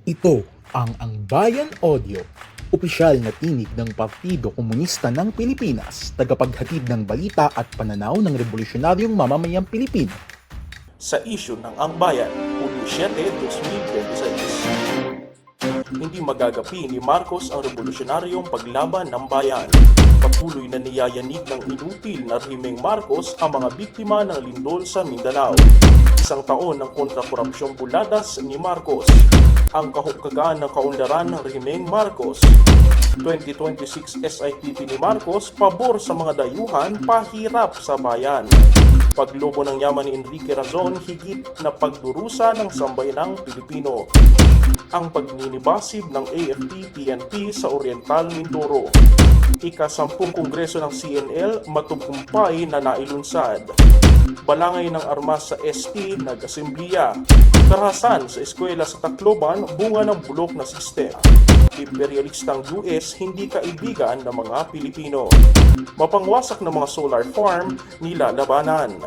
Ito ang Bayan Audio, opisyal na tinig ng Partido Komunista ng Pilipinas, tagapaghatid ng balita at pananaw ng revolusyonaryong mamamayang Pilipino. Sa isyu ng Ang Bayan, Hulyo 7, 2026. Hindi magagapi ni Marcos ang revolusyonaryong paglaban ng bayan. Patuloy na niyayanig ng inutil na rehimeng Marcos ang mga biktima ng lindol sa Mindanao. Isang taon ng kontra-korupsyong buladas ni Marcos. Ang kahukagaan ng kaunlaran ng rehimeng Marcos. 2026 SIPP ni Marcos, pabor sa mga dayuhan, pahirap sa bayan. Paglobo ng yaman ni Enrique Razon, higit na pagdurusa ng sambayanang Pilipino. Ang pagninibasib ng AFP-PNP sa Oriental Mindoro. Ika-10 Kongreso ng CNL, matugumpay na nailunsad. Balangay ng armas sa SP, nag-asemblya. Karahasan sa eskwela sa Tacloban, bunga ng bulok na sistema. Imperialistang US, hindi kaibigan ng mga Pilipino. Mapangwasak ng mga solar farm, nilalabanan.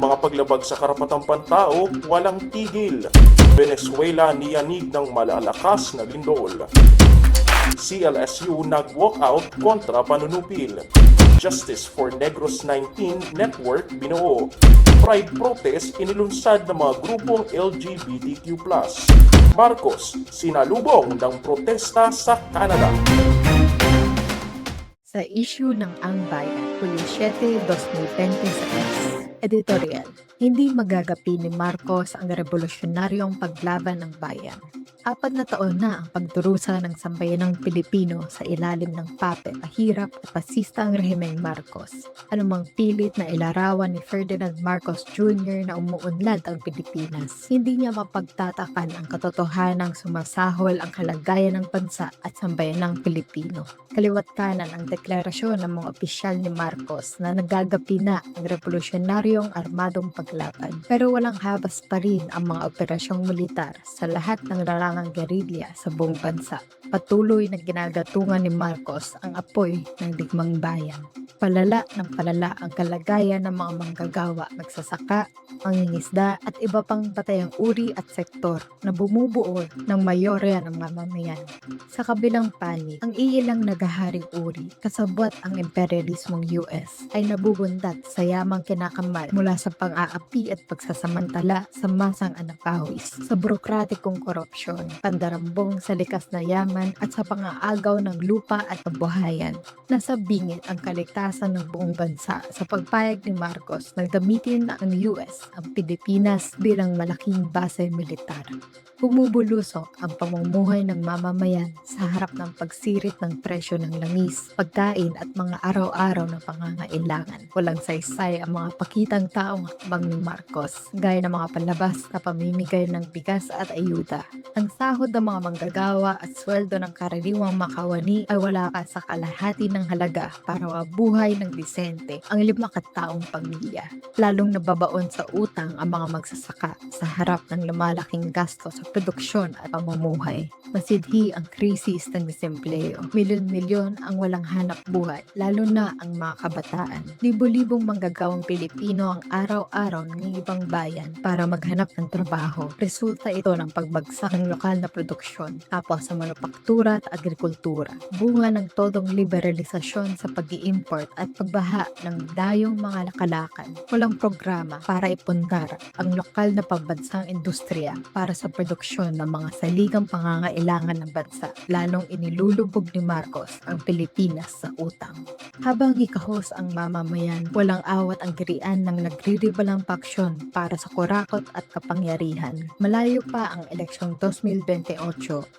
Mga paglabag sa karapatang pantao, walang tigil. Venezuela niyanig ng malalakas na lindol. CLSU nag-walkout kontra panunupil. Justice for Negros 19 Network binuo. Pride protest inilunsad ng mga grupong LGBTQ+. Marcos, sinalubong ng protesta sa Canada. Sa issue ng Ang Bayan, Hulyo 7, 2026. Editorial, hindi magagapi ni Marcos ang revolusyonaryong paglaban ng bayan. 4 na taon na ang pagdurusa ng sambayanang Pilipino sa ilalim ng pape, pahirap at pasista ang rehimeng Marcos. Anumang pilit na ilarawan ni Ferdinand Marcos Jr. na umuunlad ang Pilipinas, hindi niya mapagtatakan ang katotohanang sumasahol ang kalagayan ng bansa at sambayanang Pilipino. Kaliwat kanan ang deklarasyon ng mga opisyal ni Marcos na nagagapi na ang revolusyonaryong armadong paglaban. Pero walang habas pa rin ang mga operasyong militar sa lahat ng larangang gerilya sa buong bansa. Patuloy na ginagatungan ni Marcos ang apoy ng digmang bayan. Palala ng palala ang kalagayan ng mga manggagawa, magsasaka, mangingisda at iba pang patayang uri at sektor na bumubuo ng mayorya ng mamamayan. Sa kabilang panig, ang iilang nagaharing uri, kasabwat ang imperialismong US, ay nabubundat sa yamang kinakamal mula sa pang-aapi at pagsasamantala sa masang anapawis, sa burokratikong korupsyon, pandarambong sa likas na yaman at sa pang-aagaw ng lupa at kabuhayan. Nasa bingit ang kaligtasan ng buong bansa sa pagpayag ni Marcos na gamitin ng US ang Pilipinas bilang malaking base militar. Bumubulusok ang pamumuhay ng mamamayan sa harap ng pagsirit ng presyo ng langis, pagkain at mga araw-araw na pangangailangan. Walang saysay ang mga pakitang taong hakbang ni Marcos, gaya ng mga palabas na pamimigay ng bigas at ayuda. Ang sahod ng mga manggagawa at sweldo ng karaniwang makawani ay wala ka sa kalahati ng halaga para mabuhay ng disente ang 5 kataong pamilya. Lalong nababaon sa utang ang mga magsasaka sa harap ng lumalaking gasto sa produksyon at pamumuhay. Masidhi ang krisis ng desempleo. Milyon-milyon ang walang hanap buhay, lalo na ang mga kabataan. Libo-libong manggagawang Pilipino ang araw-araw ng ibang bayan para maghanap ng trabaho. Resulta ito ng pagbagsak ng lokal na produksyon, tapos sa manupaktura at agrikultura. Bunga ng todong liberalisasyon sa pag-i-import at pagbaha ng dayong mga lakalakan. Walang programa para ipundar ang lokal na pambansang industriya para sa produksyon ng mga saligang pangangailangan ng bansa. Lalong inilulubog ni Marcos ang Pilipinas sa utang. Habang hikahos ang mamamayan, walang awat ang girian ng nagriribalang paksyon para sa kurakot at kapangyarihan. Malayo pa ang eleksyong 2028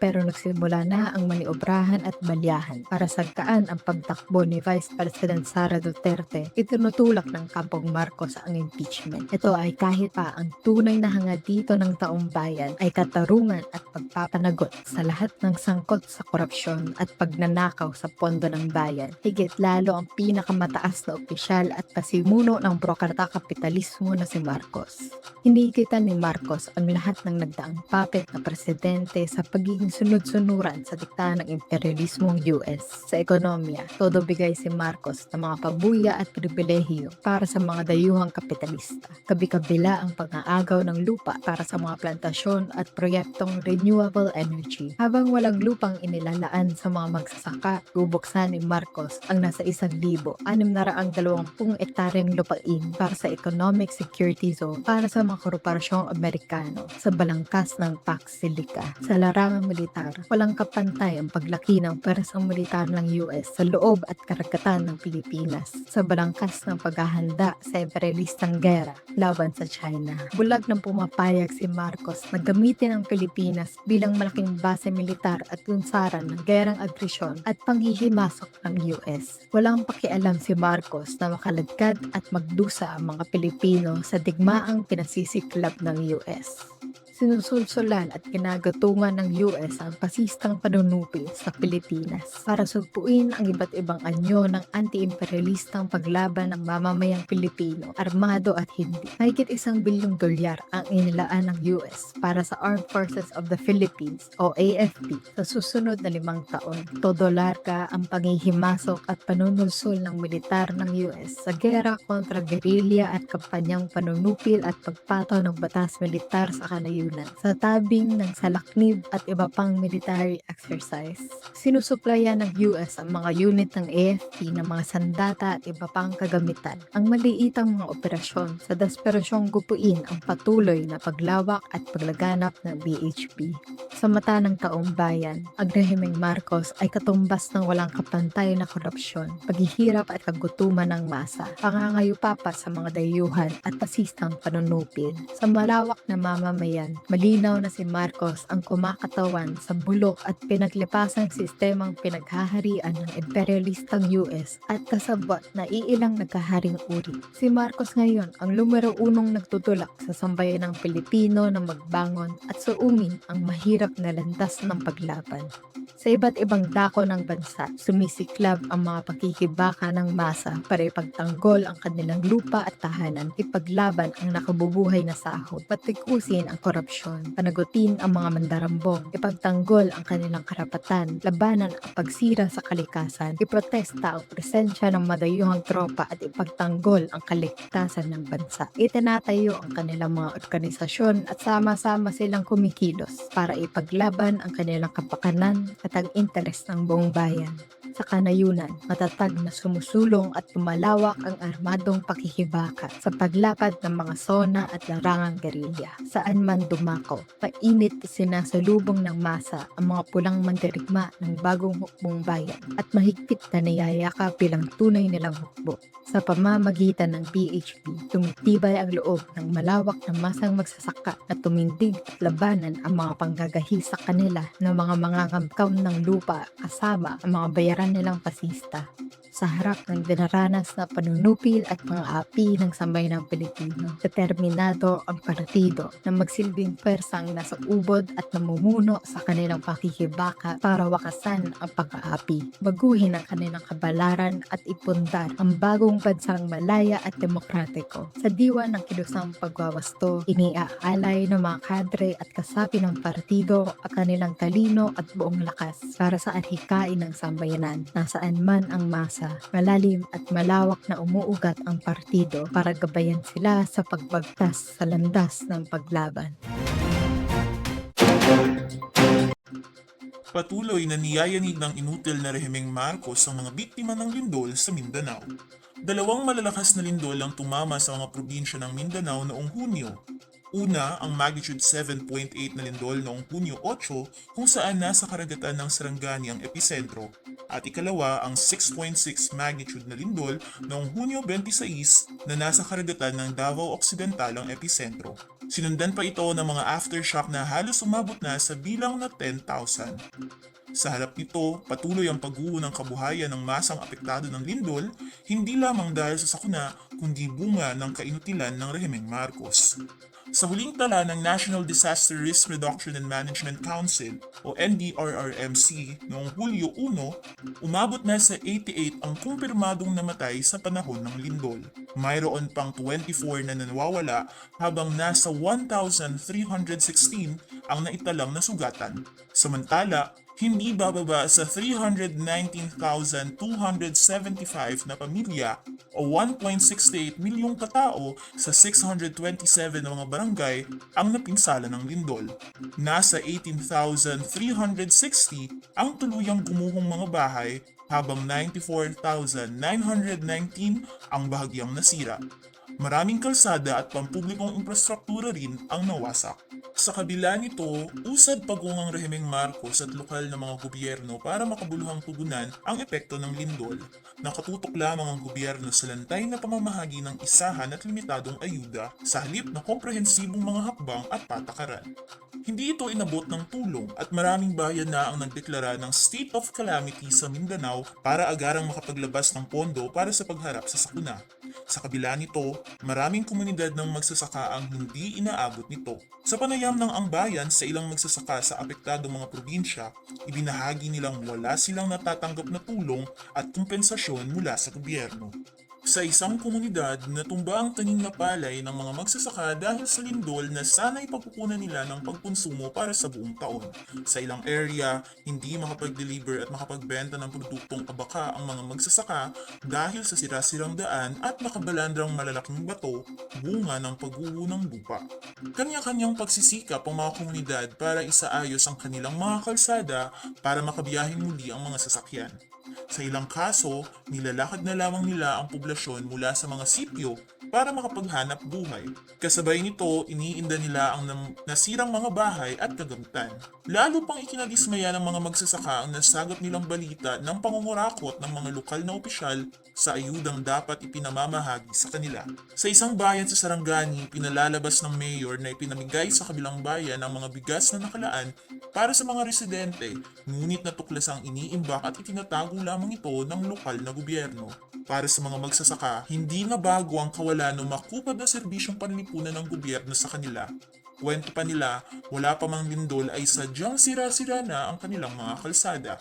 pero nagsimula na ang maniobrahan at balyahan para sagkaan ang pagtakbo ni Vice President Sara Duterte. Itinutulak ng kampong Marcos ang impeachment. Ito ay kahit pa ang tunay na hangad dito ng taong bayan ay katarungan at pagpapanagot sa lahat ng sangkot sa korupsyon at pagnanakaw sa pondo ng bayan. Higit lalo ang pinakamataas na opisyal at pasimuno ng prokrata kapitalismo na si Marcos. Hinigitan ni Marcos ang lahat ng nagdaang puppet na presidente sa pagiging sunod-sunuran sa dikta ng imperialismong US. Sa ekonomiya, todo bigay si Marcos Marcos ng mga pabuya at pribilehiyo para sa mga dayuhang kapitalista. Kabi-kabila ang pang-aagaw ng lupa para sa mga plantasyon at proyektong renewable energy. Habang walang lupang inilalaan sa mga magsasaka, bubuksan ni Marcos ang nasa 1,620 ektaryang lupain para sa Economic Security Zone para sa mga korporasyong Amerikano sa balangkas ng Pax Silica. Sa larangang militar, walang kapantay ang paglaki ng pwersang militar ng US sa loob at karagatan ng Pilipinas sa balangkas ng paghahanda sa imperialistang gera laban sa China. Bulag ng pumapayag si Marcos na gamitin ang Pilipinas bilang malaking base militar at lunsaran ng gerang agresyon at panghihimasok ng US. Walang pakialam si Marcos na makaladkad at magdusa ang mga Pilipino sa digmaang pinasisiklab ng US. Sinusulsulan at ginagatungan ng US ang pasistang panunupi sa Pilipinas para sugpuin ang iba't ibang anyo ng anti-imperialistang paglaban ng mamamayang Pilipino, armado at hindi. Mahigit $1 bilyong ang inilaan ng US para sa Armed Forces of the Philippines o AFP sa susunod na 5 taon. Todo larga ang panghihimasok at panunulsul ng militar ng US sa gera kontra gerilya at kampanyang panunupil at pagpataw ng batas militar sa kanayunan sa tabing ng salaknib at iba pang military exercise. Sinusuplayan ng US ang mga unit ng AFP ng mga sandata at iba pang kagamitan. Ang maliitang mga operasyon sa desperasyong gupuin ang patuloy na paglawak at paglaganap ng BHP. Sa mata ng taong bayan, ang rehimeng Marcos ay katumbas ng walang kapantay na korupsyon, paghihirap at kagutuman ng masa, pangangayupapa sa mga dayuhan at pasistang panunupil. Sa malawak na mamamayan, malinaw na si Marcos ang kumakatawan sa bulok at pinaglipasang sistemang pinaghaharian ng imperialistang US at kasabot na iilang nagkaharing uri. Si Marcos ngayon ang numero 1 nagtutulak sa sambayan ng Pilipino na magbangon at suungin ang mahirap na landas ng paglaban. Sa iba't ibang dako ng bansa, sumisiklab ang mga pagkikibaka ng masa para ipagtanggol ang kanilang lupa at tahanan, ipaglaban ang nakabubuhay na sahod, patikusin ang korupsyon, panagutin ang mga mandarambong, ipagtanggol ang kanilang karapatan, labanan ang pagsira sa kalikasan, iprotesta ang presensya ng madayuhang tropa at ipagtanggol ang kaligtasan ng bansa. Itinatayo ang kanilang mga organisasyon at sama-sama silang kumikilos para ipaglaban ang kanilang kapakanan at ang interes ng buong bayan. Sa kanayunan, matatag na sumusulong at lumalawak ang armadong pakikibaka sa paglapad ng mga sona at larangang gerilya. Saan man dumako, painit sinasalubong ng masa ang mga pulang mandirigma ng bagong hukbong bayan at mahigpit na niyayakap bilang tunay nilang hukbo. Sa pamamagitan ng BHP, tumitibay ang loob ng malawak na masang magsasaka na tumindig at labanan ang mga panggagahi sa kanila ng mga mangangamkaw ng lupa kasama ang mga bayaran nilang pasista. Sa harap ng dinaranas na panunupil at mga api ng sambayanang Pilipino, determinado ang partido na magsilbing pwersang nasa ubod at namumuno sa kanilang pakikibaka para wakasan ang pag-aapi, baguhin ang kanilang kabalaran at ipundar ang bagong bansang malaya at demokratiko. Sa diwa ng kilusang pagwawasto, iniaalay ng mga kadre at kasapi ng partido ang kanilang talino at buong lakas para sa adhikain ng sambayanan, nasaan man ang masa. Malalim at malawak na umuugat ang partido para gabayan sila sa pagbagtas sa landas ng paglaban. Patuloy na niyayanig ng inutil na rehimeng Marcos ang mga biktima ng lindol sa Mindanao. 2 malalakas na lindol ang tumama sa mga probinsya ng Mindanao noong Hunyo. Una, ang magnitude 7.8 na lindol noong Hunyo 8 kung saan nasa karagatan ng Sarangani ang episentro. At ikalawa, ang 6.6 magnitude na lindol noong Hunyo 26 na nasa karagatan ng Davao Occidental ang episentro. Sinundan pa ito ng mga aftershock na halos umabot na sa bilang na 10,000. Sa harap nito, patuloy ang pagguho ng kabuhayan ng masang apektado ng lindol, hindi lamang dahil sa sakuna kundi bunga ng kainutilan ng rehimeng Marcos. Sa huling tala ng National Disaster Risk Reduction and Management Council o NDRRMC noong Hulyo 1, umabot na sa 88 ang kumpirmadong namatay sa panahon ng lindol. Mayroon pang 24 na nawawala habang nasa 1,316 ang naitalang nasugatan. Samantala, hindi bababa sa 319,275 na pamilya o 1.68 milyong katao sa 627 na mga barangay ang napinsala ng lindol. Nasa 18,360 ang tuluyang gumuhong mga bahay habang 94,919 ang bahagyang nasira. Maraming kalsada at pampublikong infrastruktura rin ang nawasak. Sa kabila nito, usad pagungang rehimeng Marcos at lokal na mga gobyerno para makabuluhang tugunan ang epekto ng lindol. Nakatutok lamang ang gobyerno sa lantay na pamamahagi ng isahan at limitadong ayuda sa halip na komprehensibong mga hakbang at patakaran. Hindi ito inabot ng tulong at maraming bayan na ang nagdeklara ng state of calamity sa Mindanao para agarang makapaglabas ng pondo para sa pagharap sa sakuna. Sa kabila nito, maraming komunidad ng magsasaka ang hindi inaabot nito. Sa panayam ng ang bayan sa ilang magsasaka sa apektadong mga probinsya, ibinahagi nilang wala silang natatanggap na tulong at kompensasyon mula sa gobyerno. Sa isang komunidad, natumba ang tanim na palay ng mga magsasaka dahil sa lindol na sana'y pagkukunan nila ng pagkonsumo para sa buong taon. Sa ilang area, hindi makapag-deliver at makapagbenta ng produktong abaka ang mga magsasaka dahil sa sira-sirang daan at nakabalandrang malalaking bato, bunga ng pagguho ng lupa. Kanya-kanyang pagsisikap ang mga komunidad para isaayos ang kanilang mga kalsada para makabiyahin muli ang mga sasakyan. Sa ilang kaso, nilalakad na lamang nila ang poblasyon mula sa mga sityo para makapaghanap buhay. Kasabay nito, iniinda nila ang nasirang mga bahay at kagamitan. Lalo pang ikinadismaya ng mga magsasaka ang nasagap nilang balita ng pangungurakot ng mga lokal na opisyal sa ayudang dapat ipinamamahagi sa kanila. Sa isang bayan sa Sarangani, pinalalabas ng mayor na ipinamigay sa kabilang bayan ang mga bigas na nakalaan para sa mga residente, ngunit natuklasang iniimbak at itinatago lamang ito ng lokal na gobyerno. Para sa mga magsasaka, hindi na bago ang kawalan ng makupad na serbisyong panlipunan ng gobyerno sa kanila. Kwento pa nila, wala pa mang lindol ay sadyang sira-sira na ang kanilang mga kalsada.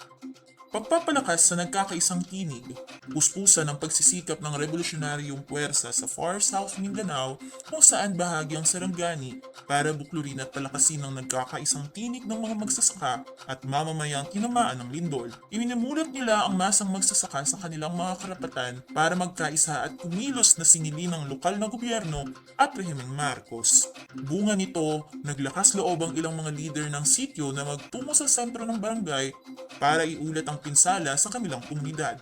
Pagpapalakas sa nagkakaisang tinig, puspusan ng pagsisikap ng revolusyonaryong puwersa sa Far South Mindanao kung saan bahagi ang Sarangani para buklurin at palakasin ang nagkakaisang tinig ng mga magsasaka at mamamayang tinamaan ng lindol. Iminimulat nila ang masang magsasaka sa kanilang mga karapatan para magkaisa at kumilos na sinili ng lokal na gobyerno at rehimeng Marcos. Bunga nito, naglakas loob ang ilang mga leader ng sityo na magtungo sa sentro ng barangay para iulat ang pinsala sa kanilang komunidad.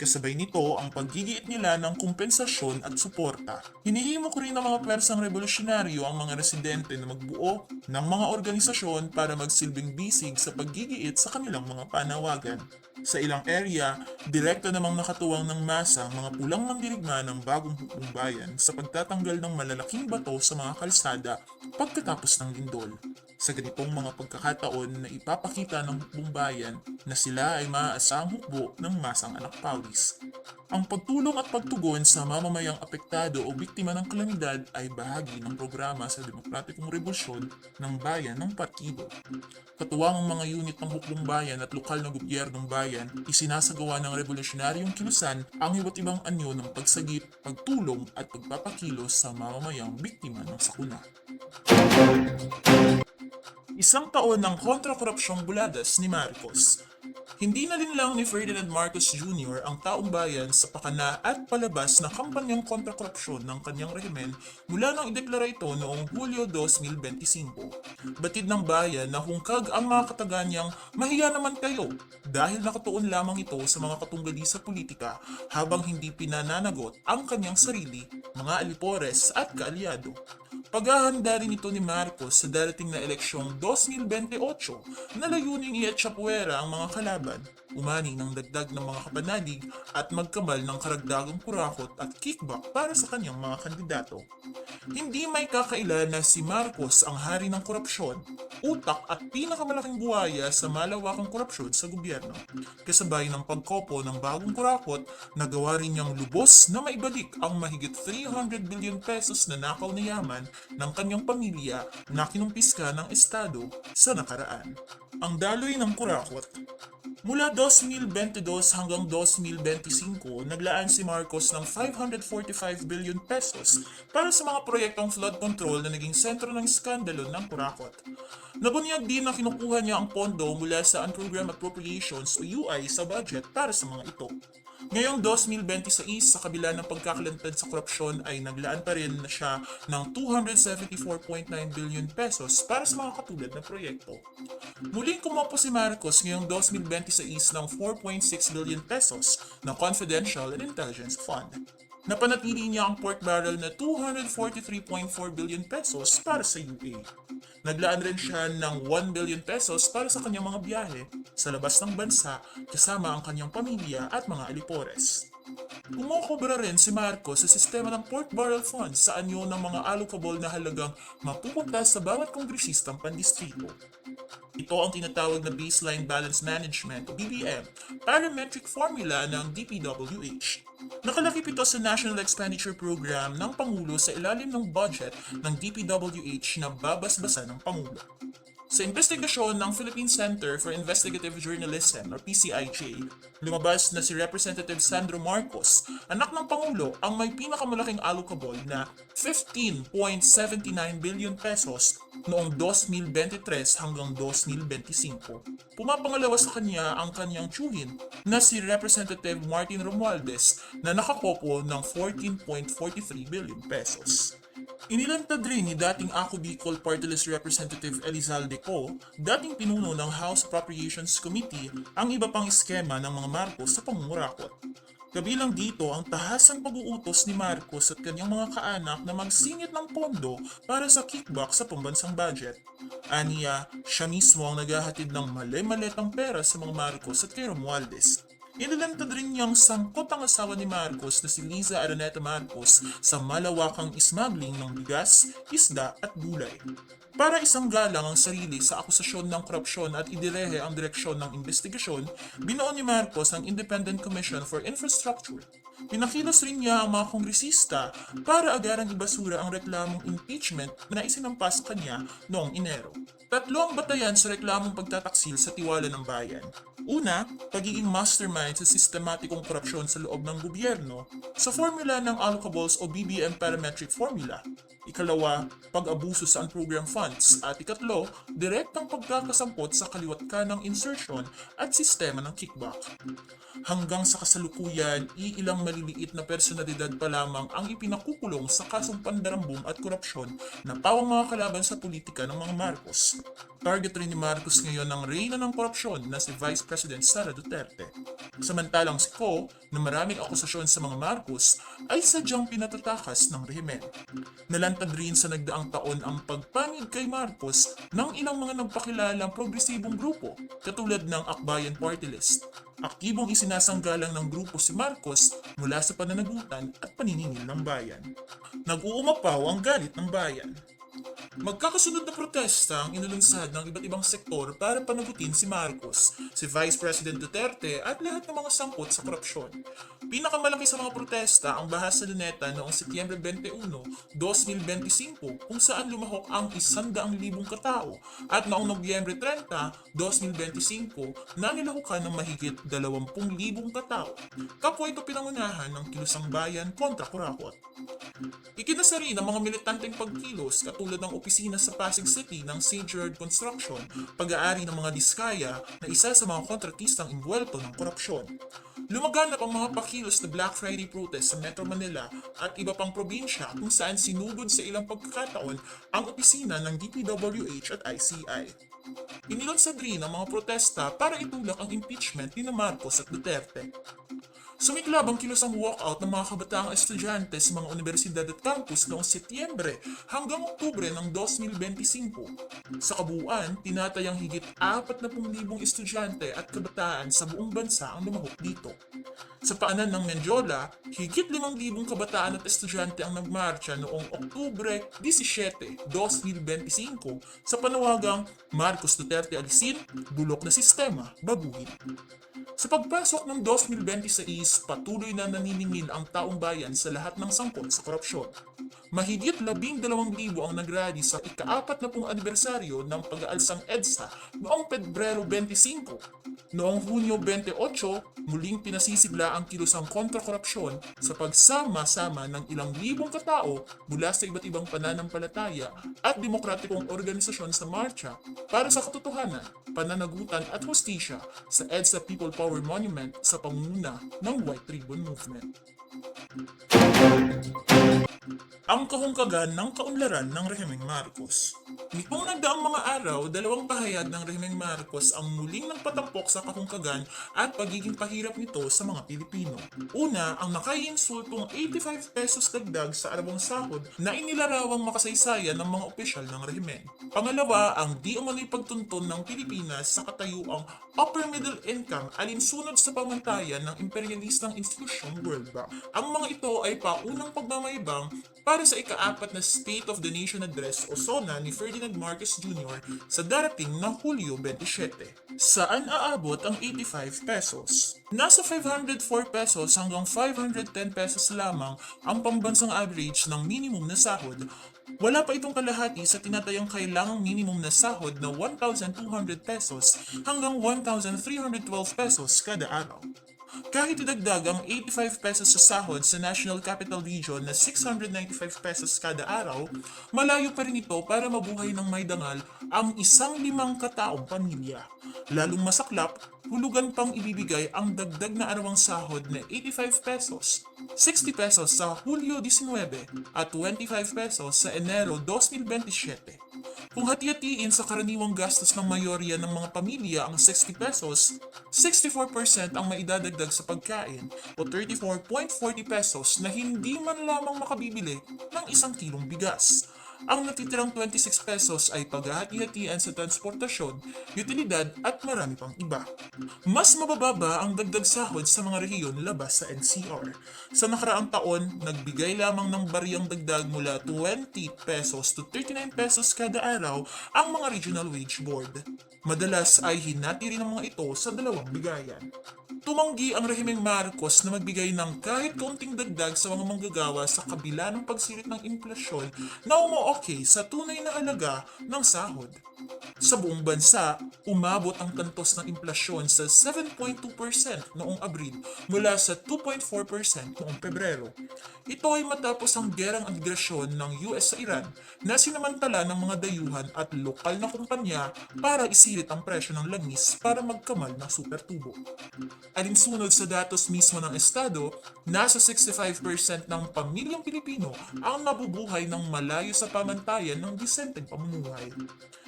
Kasabay nito ang paggigiit nila ng kompensasyon at suporta. Hinihimo ko rin ng mga pwersang revolusyonaryo ang mga residente na magbuo ng mga organisasyon para magsilbing bisig sa paggigiit sa kanilang mga panawagan. Sa ilang area, direkta namang nakatuwang ng masa ang mga pulang mandirigma ng bagong hukbong bayan sa pagtatanggal ng malalaking bato sa mga kalsada pagkatapos ng lindol. Sa ganitong mga pagkakataon na ipapakita ng hukbong bayan na sila ay maaasahang hukbo ng masang anak pawis. Ang pagtulong at pagtugon sa mamamayang apektado o biktima ng kalamidad ay bahagi ng programa sa Demokratikong Revolusyon ng Bayan ng Partido. Katuwang ang mga unit ng hukbong bayan at lokal na gobyernong bayan, isinasagawa ng revolusyonaryong kilusan ang iba't ibang anyo ng pagsagip, pagtulong at pagpapakilos sa mamamayang biktima ng sakuna. Isang taon ng kontra-korupsyong buladas ni Marcos. Hindi na din lang ni Ferdinand Marcos Jr. ang taong bayan sa pakana at palabas na kampanyang kontra-korupsyon ng kanyang rehimen mula nang ideklara ito noong Hulyo 2025. Batid ng bayan na hungkag ang mga kataganyang mahiya naman kayo dahil nakatuon lamang ito sa mga katunggali sa politika habang hindi pinananagot ang kanyang sarili, mga alipores at kaalyado. Paghahanda rin ito ni Marcos sa darating na eleksyong 2028 na layuning i-etsapuera ang mga kalaban, umani ng dagdag ng mga kapanalig at magkamal ng karagdagang kurakot at kickback para sa kanyang mga kandidato. Hindi may kakaila na si Marcos ang hari ng korupsyon, utak at pinakamalaking buhaya sa malawakang korupsyon sa gobyerno. Kasabay ng pagkopo ng bagong kurakot, nagawa rin niyang lubos na maibalik ang mahigit 300 billion pesos na nakaw na yaman ng kanyang pamilya na kinumpiska ng Estado sa nakaraan. Ang daloy ng kurakot. Mula 2022 hanggang 2025, naglaan si Marcos ng 545 billion pesos para sa mga proyektong flood control na naging sentro ng skandalo ng kurakot. Nabunyag din na kinukuha niya ang pondo mula sa Unprogrammed Appropriations o UI sa budget para sa mga ito. Ngayong 2026, sa kabila ng pagkakalantad sa korupsyon ay naglaan pa rin na siya ng 274.9 billion pesos para sa mga katulad na proyekto. Muling kumopo si Marcos ngayong 2026 ng 4.6 billion pesos na Confidential and Intelligence Fund. Napanatili niya ang pork barrel na 243.4 billion pesos para sa UA. Naglaan rin siya ng 1 billion pesos para sa kanyang mga biyahe sa labas ng bansa kasama ang kanyang pamilya at mga alipores. Kumokobra rin si Marcos sa sistema ng pork barrel fund sa anyo ng mga allocable na halagang mapupunta sa bawat kongresistang pandistrito. Ito ang tinatawag na Baseline Balance Management o BBM, parametric formula ng DPWH. Nakalakip ito sa National Expenditure Program ng Pangulo sa ilalim ng budget ng DPWH na babasbasan ng Pangulo. Sa investigasyon ng Philippine Center for Investigative Journalism o PCIJ, lumabas na si Representative Sandro Marcos, anak ng Pangulo, ang may pinakamalaking allocable na 15.79 billion pesos noong 2023 hanggang 2025. Pumapangalawa sa kanya ang kanyang tiyuhin na si Representative Martin Romualdez na nakakopo ng 14.43 billion pesos. Inilantad rin ni dating Ako Bicol Party List Representative Elizalde Co, dating pinuno ng House Appropriations Committee, ang iba pang eskema ng mga Marcos sa pangungurakot. Kabilang dito ang tahasang pag-uutos ni Marcos at kanyang mga kaanak na magsingit ng pondo para sa kickback sa pambansang budget. Aniya, siya mismo ang naghahatid ng mali-maletang pera sa mga Marcos at kay Romualdez. Inilantad rin niyang sangkot ang asawa ni Marcos na si Liza Araneta Marcos sa malawakang smuggling ng bigas, isda at gulay. Para isang galang ang sarili sa akusasyon ng korupsyon at idirehe ang direksyon ng investigasyon, binuo ni Marcos ang Independent Commission for Infrastructure. Pinakilos rin niya ang mga kongresista para agarang ibasura ang reklamong impeachment na isinampa sa kanya noong Enero. Tatlo ang batayan sa reklamong pagtataksil sa tiwala ng bayan. Una, pagiging mastermind sa sistematikong korupsyon sa loob ng gobyerno sa formula ng allocables o BBM parametric formula. Ikalawa, pag-abuso sa unprogrammed funds. At ikatlo, direktang pagkakasampot sa kaliwat kanang insertion at sistema ng kickback. Hanggang sa kasalukuyan, iilang maliliit na personalidad pa lamang ang ipinakukulong sa kasong pandarambong at korupsyon na pawang mga kalaban sa politika ng mga Marcos. Target rin ni Marcos ngayon ang reyna ng korupsyon na si Vice President Sara Duterte. Samantalang si Co, na maraming akusasyon sa mga Marcos, ay sadyang pinatatakas ng rehimen. Nalantad rin sa nagdaang taon ang pagpangid kay Marcos ng ilang mga nagpakilalang progresibong grupo katulad ng Akbayan Party List. Aktibong isinasanggalang ng grupo si Marcos mula sa pananagutan at paniningil ng bayan. Nag-uumapaw ang galit ng bayan. Magkakasunod na protesta ang inulunsad ng iba't ibang sektor para panagutin si Marcos, si Vice President Duterte at lahat ng mga sangkot sa korupsyon. Pinakamalaki sa mga protesta ang bahas sa Luneta noong Setyembre 21, 2025 kung saan lumahok ang 100,000 katao at noong Nobyembre 30, 2025 na nilahukan ng mahigit 20,000 katao. Kapwa ito pinangunahan ng kilusang bayan kontra kurakot. Ikinasa rin ang mga militanteng pagkilos katulad ng opisina sa Pasig City ng St. Gerard Construction, pag-aari ng mga diskaya na isa sa mga kontratistang imbuelto ng korupsyon. Lumaganap ang mga pakilos na Black Friday protest sa Metro Manila at iba pang probinsya kung saan sinugod sa ilang pagkakataon ang opisina ng DPWH at ICI. Inilunsad rin ang mga protesta para itulak ang impeachment ni Marcos at Duterte. Sumiklab ang kilusang walkout ng mga kabataang estudyante sa mga universidad at campus noong Setyembre hanggang Oktubre ng 2025. Sa kabuuan, tinatayang higit 40,000 estudyante at kabataan sa buong bansa ang lumahok dito. Sa paanan ng Mendiola, higit 5,000 kabataan at estudyante ang nagmarcha noong Oktubre 17, 2025 sa panawagang Marcos Duterte alisin, bulok na sistema, baguhin. Sa pagpasok ng 2026, patuloy na naniningil ang taong bayan sa lahat ng sangkot sa korupsyon. Mahigit 12,000 ang nagrally sa ika-40 anibersaryo ng pag-aalsang EDSA noong Pebrero 25. Noong Hunyo 28, muling pinasisigla ang kilusang kontra-korupsyon sa pagsama-sama ng ilang libong katao mula sa iba't ibang pananampalataya at demokratikong organisasyon sa marcha para sa katotohanan, pananagutan at hustisya sa EDSA People Power Monument sa pangunguna ng White Ribbon Movement. Ang kahungkagan ng kaunlaran ng Rehimeng Marcos. Nitong nagdaang mga araw, dalawang pahayag ng Rehimeng Marcos ang muling nagpatampok sa kahungkagan at pagiging pahirap nito sa mga Pilipino. Una, ang nakaiinsultong 85 pesos dagdag sa arabong sahod na inilarawang makasaysayan ng mga opisyal ng rehimen. Pangalawa, ang di umano'y pagtuntun ng Pilipinas sa katayuang upper middle income alinsunod sa pamantayan ng imperialistang institusyong World Bank. Ang mga ito ay paunang pagmamayabang para sa ika-4 na State of the Nation Address o SONA ni Ferdinand Marcos Jr. sa darating na Hulyo 27. Saan aabot ang 85 pesos? Nasa 504 pesos hanggang 510 pesos lamang ang pambansang average ng minimum na sahod. Wala pa itong kalahati sa tinatayang kailangang minimum na sahod na 1,200 pesos hanggang 1,312 pesos kada araw. Kahit idagdag ang 85 pesos sa sahod sa National Capital Region na 695 pesos kada araw, malayo pa rin ito para mabuhay ng may dangal ang 1 limang kataong pamilya. Lalong masaklap, hulugan pang ibibigay ang dagdag na arawang sahod na 85 pesos, 60 pesos sa Hulyo 19 at 25 pesos sa Enero 2027. Kung hati-hatiin sa karaniwang gastos ng mayorya ng mga pamilya ang 60 pesos, 64% ang maidadagdag sa pagkain o 34.40 pesos na hindi man lamang makabibili ng 1 kilong bigas. Ang natitirang 26 pesos ay paghahati-hatian sa transportasyon, utilidad at marami pang iba. Mas mabababa ang dagdag sahod sa mga rehiyon labas sa NCR. Sa nakaraang taon, nagbigay lamang ng bariyang dagdag mula 20 pesos to 39 pesos kada araw ang mga Regional Wage Board. Madalas ay hinati rin ang mga ito sa dalawang bigayan. Tumanggi ang Rehimeng Marcos na magbigay ng kahit kaunting dagdag sa mga manggagawa sa kabila ng pagsirit ng inflasyon na umo-okay sa tunay na halaga ng sahod. Sa buong bansa, umabot ang kantos ng inflasyon sa 7.2% noong Abril mula sa 2.4% noong Pebrero. Ito ay matapos ang gerang agresyon ng US sa Iran na sinamantala ng mga dayuhan at lokal na kumpanya para isirit ang presyo ng langis para magkamal ng supertubo. Alinsunod sa datos mismo ng Estado, nasa 65% ng pamilyang Pilipino ang nabubuhay ng malayo sa pamantayan ng disenteng pamumuhay.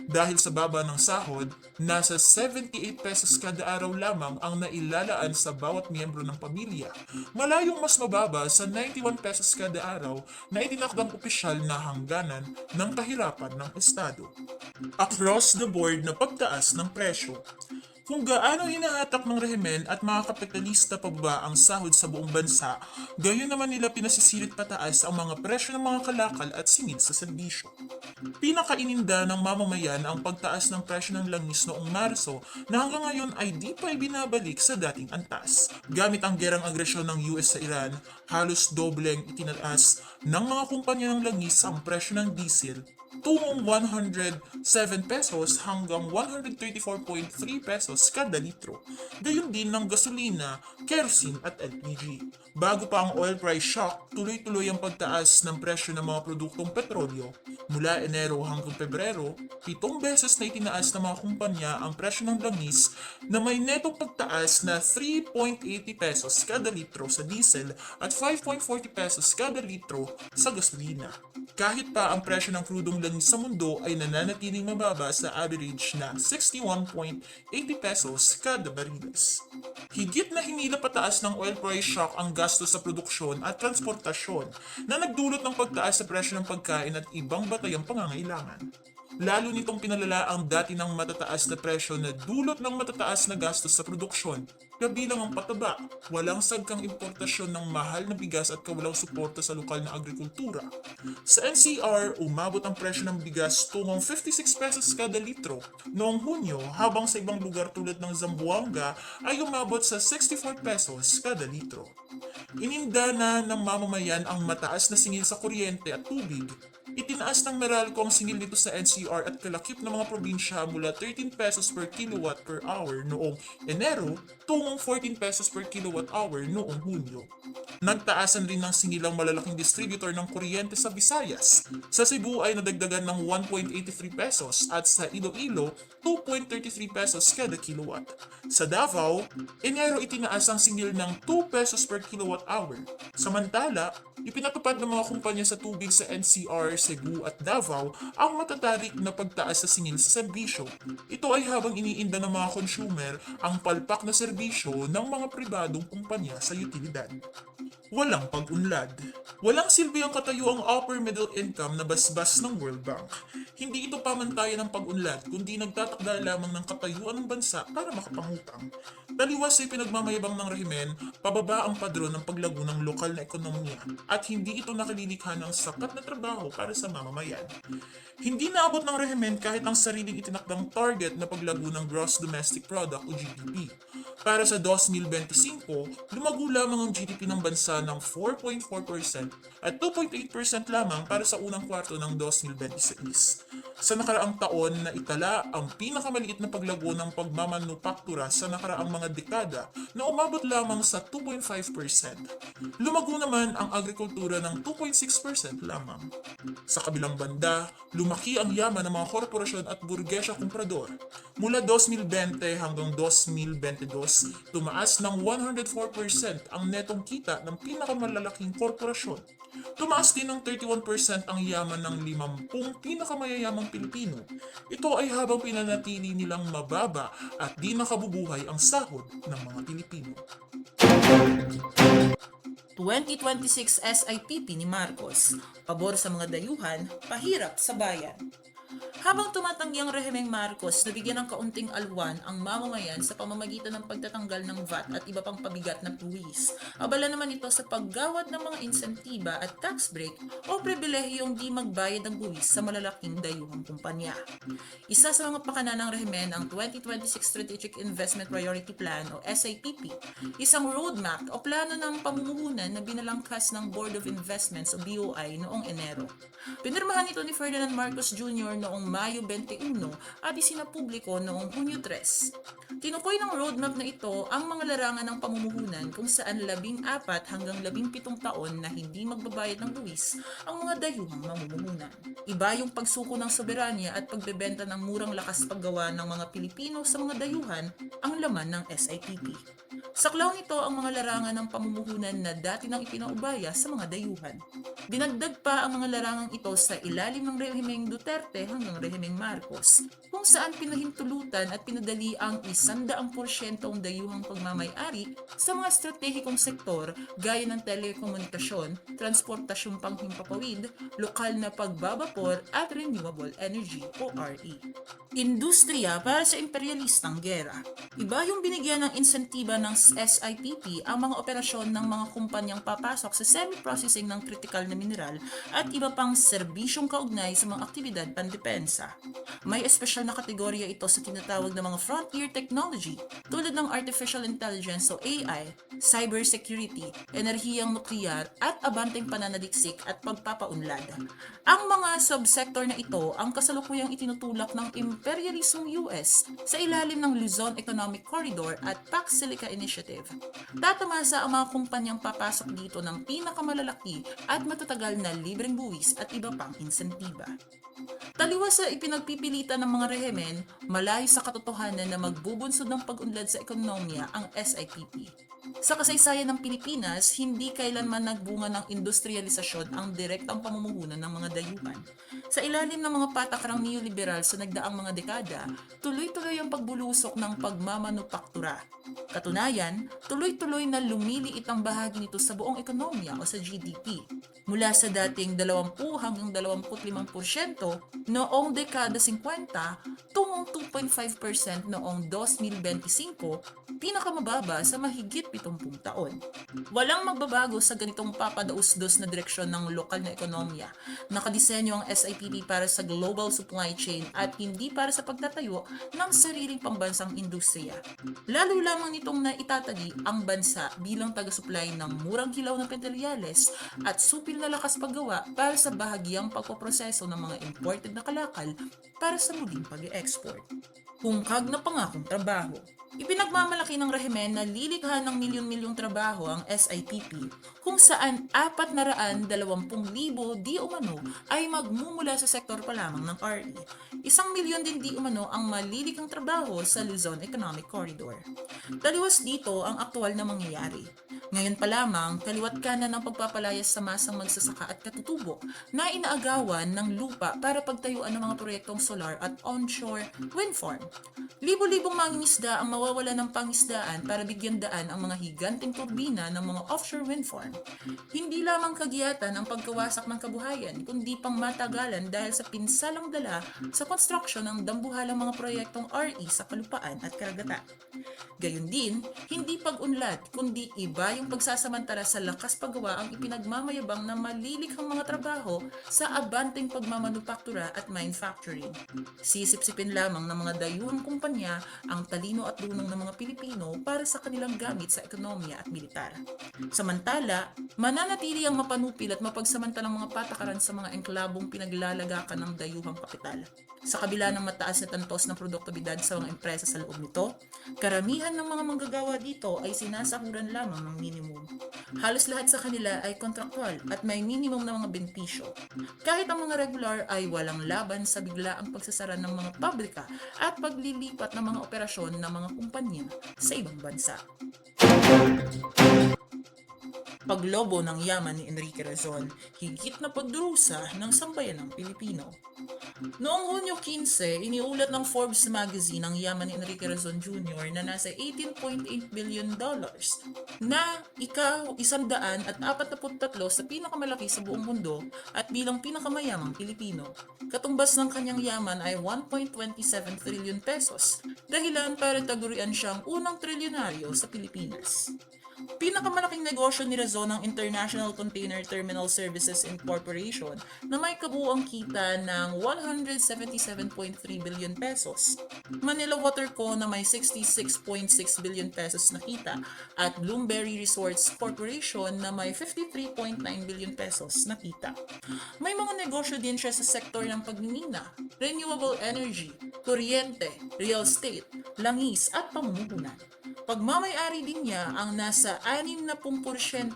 Dahil sa baba ng sahod, nasa 78 pesos kada araw lamang ang nailalaan sa bawat miyembro ng pamilya, malayong mas mababa sa 91 pesos kada araw na itinakdang opisyal na hangganan ng kahirapan ng Estado. Across the board na pagtaas ng presyo. Kung gaano hinahatak ng rehimen at mga kapitalista pababa ang sahod sa buong bansa, gayon naman nila pinasisilit pataas ang mga presyo ng mga kalakal at singil sa serbisyo. Pinakaininda ng mamamayan ang pagtaas ng presyo ng langis noong Marso na hanggang ngayon ay di pa ibinabalik sa dating antas. Gamit ang gerang agresyon ng US sa Iran, halos dobleng itinaas ng mga kumpanya ng langis ang presyo ng diesel tungong 107 pesos hanggang 134.3 pesos kada litro. Gayon din ng gasolina, kerosene at LPG. Bago pa ang oil price shock, tuloy-tuloy ang pagtaas ng presyo ng mga produktong petrolyo. Mula Enero hanggang Pebrero, 7 beses na itinaas ng mga kumpanya ang presyo ng langis na may netong pagtaas na 3.80 pesos kada litro sa diesel at 5.40 pesos kada litro sa gasolina. Kahit pa ang presyo ng krudong langis sa mundo ay nananatiling mababa sa average na 61.80 pesos kada bariles. Higit na hinila pataas ng oil price shock ang gastos sa produksyon at transportasyon na nagdulot ng pagtaas sa presyo ng pagkain at ibang batayang pangangailangan. Lalo nitong pinalala ang dati ng matataas na presyo na dulot ng matataas na gastos sa produksyon, kabilang ang pataba, walang sagkang importasyon ng mahal na bigas at kawalang suporta sa lokal na agrikultura. Sa NCR, umabot ang presyo ng bigas tungong 56 pesos kada litro noong Hunyo, habang sa ibang lugar tulad ng Zamboanga ay umabot sa 64 pesos kada litro. Ininda na ng mamamayan ang mataas na singil sa kuryente at tubig. Itinaas ng Meralco ang singil dito sa NCR at kalakip ng mga probinsya mula 13 pesos per kilowatt per hour noong Enero tungong 14 pesos per kilowatt hour noong Hunyo. Nagtaasan rin ng singil ang malalaking distributor ng kuryente sa Visayas. Sa Cebu ay nadagdagan ng 1.83 pesos at sa Iloilo 2.33 pesos kada kilowatt. Sa Davao, Enero itinaas ang singil ng 2 pesos per kilowatt hour. Samantala, ipinatupad ng mga kumpanya sa tubig sa NCR, Cebu at Davao ang matatarik na pagtaas sa singil sa serbisyo. Ito ay habang iniinda ng mga consumer ang palpak na serbisyo ng mga pribadong kumpanya sa utilidad. Walang pag-unlad. Walang silbi ang katayuang upper middle income na basbas ng World Bank. Hindi ito pamantayan ng pag-unlad kundi nagtatakda lamang ng katayuan ng bansa para makapangutang. Taliwas ay pinagmamayabang ng rehimen, pababa ang padron ng paglago ng lokal na ekonomiya at hindi ito nakalilikha ng sapat na trabaho para sa mamamayan. Hindi naabot ng rehimen kahit ang sariling itinakdang target na paglago ng Gross Domestic Product o GDP. Para sa 2025, lumago lamang ang GDP ng bansa ng 4.4% at 2.8% lamang para sa unang kwarto ng 2026. Sa nakaraang taon na itala ang pinakamaliit na paglago ng pagmamanupaktura sa nakaraang mga dekada na umabot lamang sa 2.5%. Lumago naman ang agrikultura ng 2.6% lamang. Sa kabilang banda, lumaki ang yaman ng mga korporasyon at burgesya komprador. Mula 2020 hanggang 2022, tumaas ng 104% ang netong kita ng pinakamalalaking korporasyon. Tumaas din ng 31% ang yaman ng 50 pinakamayayamang Pilipino. Ito ay habang pinanatili nilang mababa at di nakabubuhay ang sahod ng mga Pilipino. 2026 SIPP ni Marcos, pabor sa mga dayuhan, pahirap sa bayan. Habang tumatanggi ang rehimeng Marcos na bigyan ng kaunting alwan ang mamamayan sa pamamagitan ng pagtatanggal ng VAT at iba pang pabigat na buwis, abala naman ito sa paggawad ng mga insentiba at tax break o pribilehiyong di magbayad ng buwis sa malalaking dayuhang kumpanya. Isa sa mga pakana ng rehimen ang 2026 Strategic Investment Priority Plan o SIPP, isang roadmap o plano ng pamumuhunan na binalangkas ng Board of Investments o BOI noong Enero. Pinirmahan ito ni Ferdinand Marcos Jr. noong Mayo 21 at isinapubliko noong Hunyo 3. Tinukoy ng roadmap na ito ang mga larangan ng pamumuhunan kung saan 14 hanggang 17 taon na hindi magbabayad ng buwis ang mga dayuhang mamumuhunan. Iba yung pagsuko ng soberanya at pagbebenta ng murang lakas paggawa ng mga Pilipino sa mga dayuhan ang laman ng SIPP. Saklaw nito ang mga larangan ng pamumuhunan na dati nang ipinaubaya sa mga dayuhan. Dinagdag pa ang mga larangang ito sa ilalim ng rehimeng Duterte hanggang rehimeng Marcos, kung saan pinahintulutan at pinadali ang 100% ang dayuhang pagmamay-ari sa mga estratehikong sektor gaya ng telekomunikasyon, transportasyong panghimpapawid, lokal na pagbabapor at renewable energy o RE. Industriya para sa imperialistang gera. Iba yung binigyan ng insentiba ng SIPP ang mga operasyon ng mga kumpanyang papasok sa semi-processing ng kritikal na mineral at iba pang serbisyong kaugnay sa mga aktibidad pandepensa. May espesyal na kategorya ito sa tinatawag na mga frontier technology tulad ng artificial intelligence o AI, cybersecurity, enerhiyang nuklear at abanteng pananaliksik at pagpapaunlad. Ang mga subsektor na ito ang kasalukuyang itinutulak ng imperialismong US sa ilalim ng Luzon Economic Corridor at Pax Silica Initiative. Tatamasa ang mga kumpanyang papasok dito ng pinakamalalaki at matatagal na libreng buwis at iba pang insentiba. Taliwas sa ipinagpipilitan ng mga rehimen, malayo sa katotohanan na magbubunsod ng pag-unlad sa ekonomiya ang SIPP. Sa kasaysayan ng Pilipinas, hindi kailanman nagbunga ng industrialisasyon ang direktang pamumuhunan ng mga dayuhan. Sa ilalim ng mga patakarang neoliberal sa nagdaang mga dekada, tuloy-tuloy ang pagbulusok ng pagmamanupaktura. Katunayan, tuloy-tuloy na lumiliit ang bahagi nito sa buong ekonomiya o sa GDP. Mula sa dating 20 hanggang 25% noong dekada 50 tungong 2.5% noong 2025, pinakamababa sa mahigit 70 taon. Walang magbabago sa ganitong papadausdos na direksyon ng lokal na ekonomiya. Nakadisenyo ang SIPP para sa global supply chain at hindi para sa pagtatayo ng sariling pambansang industriya. Lalo lamang nitong naitatagi ang bansa bilang taga-supply ng murang hilaw na materyales at supil na lakas paggawa para sa bahagyang pagpoproseso ng mga imported na kalakal para sa muling pag-export. Hungkag na pangakong trabaho. Ipinagmamalaki ng rehimen na lilikha ng milyon-milyong trabaho ang SIPP kung saan 420,000 di umano ay magmumula sa sektor pa lamang ng RE. 1,000,000 din di umano ang malilikhang trabaho sa Luzon Economic Corridor. Taliwas dito ang aktual na mangyayari. Ngayon pa lamang, kaliwat kanan ng pagpapalayas sa masang magsasaka at katutubo na inaagawan ng lupa para pagtayuan ng mga proyektong solar at onshore wind farm. Libo-libong mangingisda ang mawawala ng pangisdaan para bigyan daan ang mga higanteng turbina ng mga offshore wind farm. Hindi lamang kagiyatan ang pagkawasak ng kabuhayan, kundi pang matagalan dahil sa pinsalang dala sa construction ng dambuhalang mga proyektong RE sa kalupaan at karagatan. Gayun din, hindi pag-unlad, kundi iba yung pagsasamantala sa lakas paggawa ang ipinagmamayabang na malilikhang mga trabaho sa abanteng pagmamanufaktura at manufacturing. Sisipsipin lamang ng mga dayuhang kumpanya ang talino at dunong ng mga Pilipino para sa kanilang gamit sa ekonomiya at militar. Samantala, mananatili ang mapanupil at mapagsamantalang mga patakaran sa mga engklabong pinaglalagakan ng dayuhang kapital. Sa kabila ng mataas na tantos ng produktibidad sa mga empresa sa loob nito, karamihan ng mga manggagawa dito ay sinasahuran lamang ng minimum. Halos lahat sa kanila ay kontraktual at may minimum na mga benepisyo. Kahit ang mga regular ay walang laban sa biglaang pagsasara ng mga pabrika at paglilipat ng mga operasyon ng mga kumpanya sa ibang bansa. Paglobo ng yaman ni Enrique Razon, higit na pagdurusa ng sambayanang Pilipino. Noong Hunyo 15, iniulat ng Forbes magazine ang yaman ni Enrique Razon Jr. na nasa $18.8 billion na ika-143 sa pinakamalaki sa buong mundo at bilang pinakamayamang Pilipino. Katumbas ng kanyang yaman ay 1.27 trillion pesos, dahilan para tagurian siyang unang trilyonaryo sa Pilipinas. Pinakamalaking negosyo ni Razon ang International Container Terminal Services Incorporation na may kabuuang kita ng 177.3 billion pesos, Manila Waterco na may 66.6 billion pesos na kita at Bloomberry Resorts Corporation na may 53.9 billion pesos na kita. May mga negosyo din siya sa sektor ng pagmimina, renewable energy, kuryente, real estate, langis at pamumuhunan. Pagmamay-ari din niya ang nasa 60%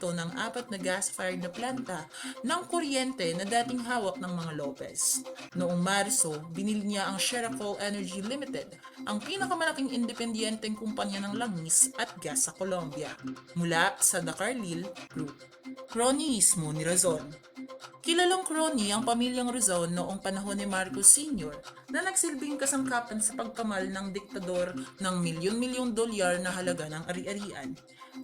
ng 4 na gas-fired na planta ng kuryente na dating hawak ng mga Lopez. Noong Marso, binili niya ang Sheracol Energy Limited, ang pinakamalaking independenteng kumpanya ng langis at gas sa Colombia, mula sa The Carlyle Group. Cronyismo ni Razon. Kilalang crony ang pamilyang Razon noong panahon ni Marcos Sr. na nagsilbing kasangkapan sa pagkamal ng diktador ng milyon-milyong dolyar na halaga ng ari-arian.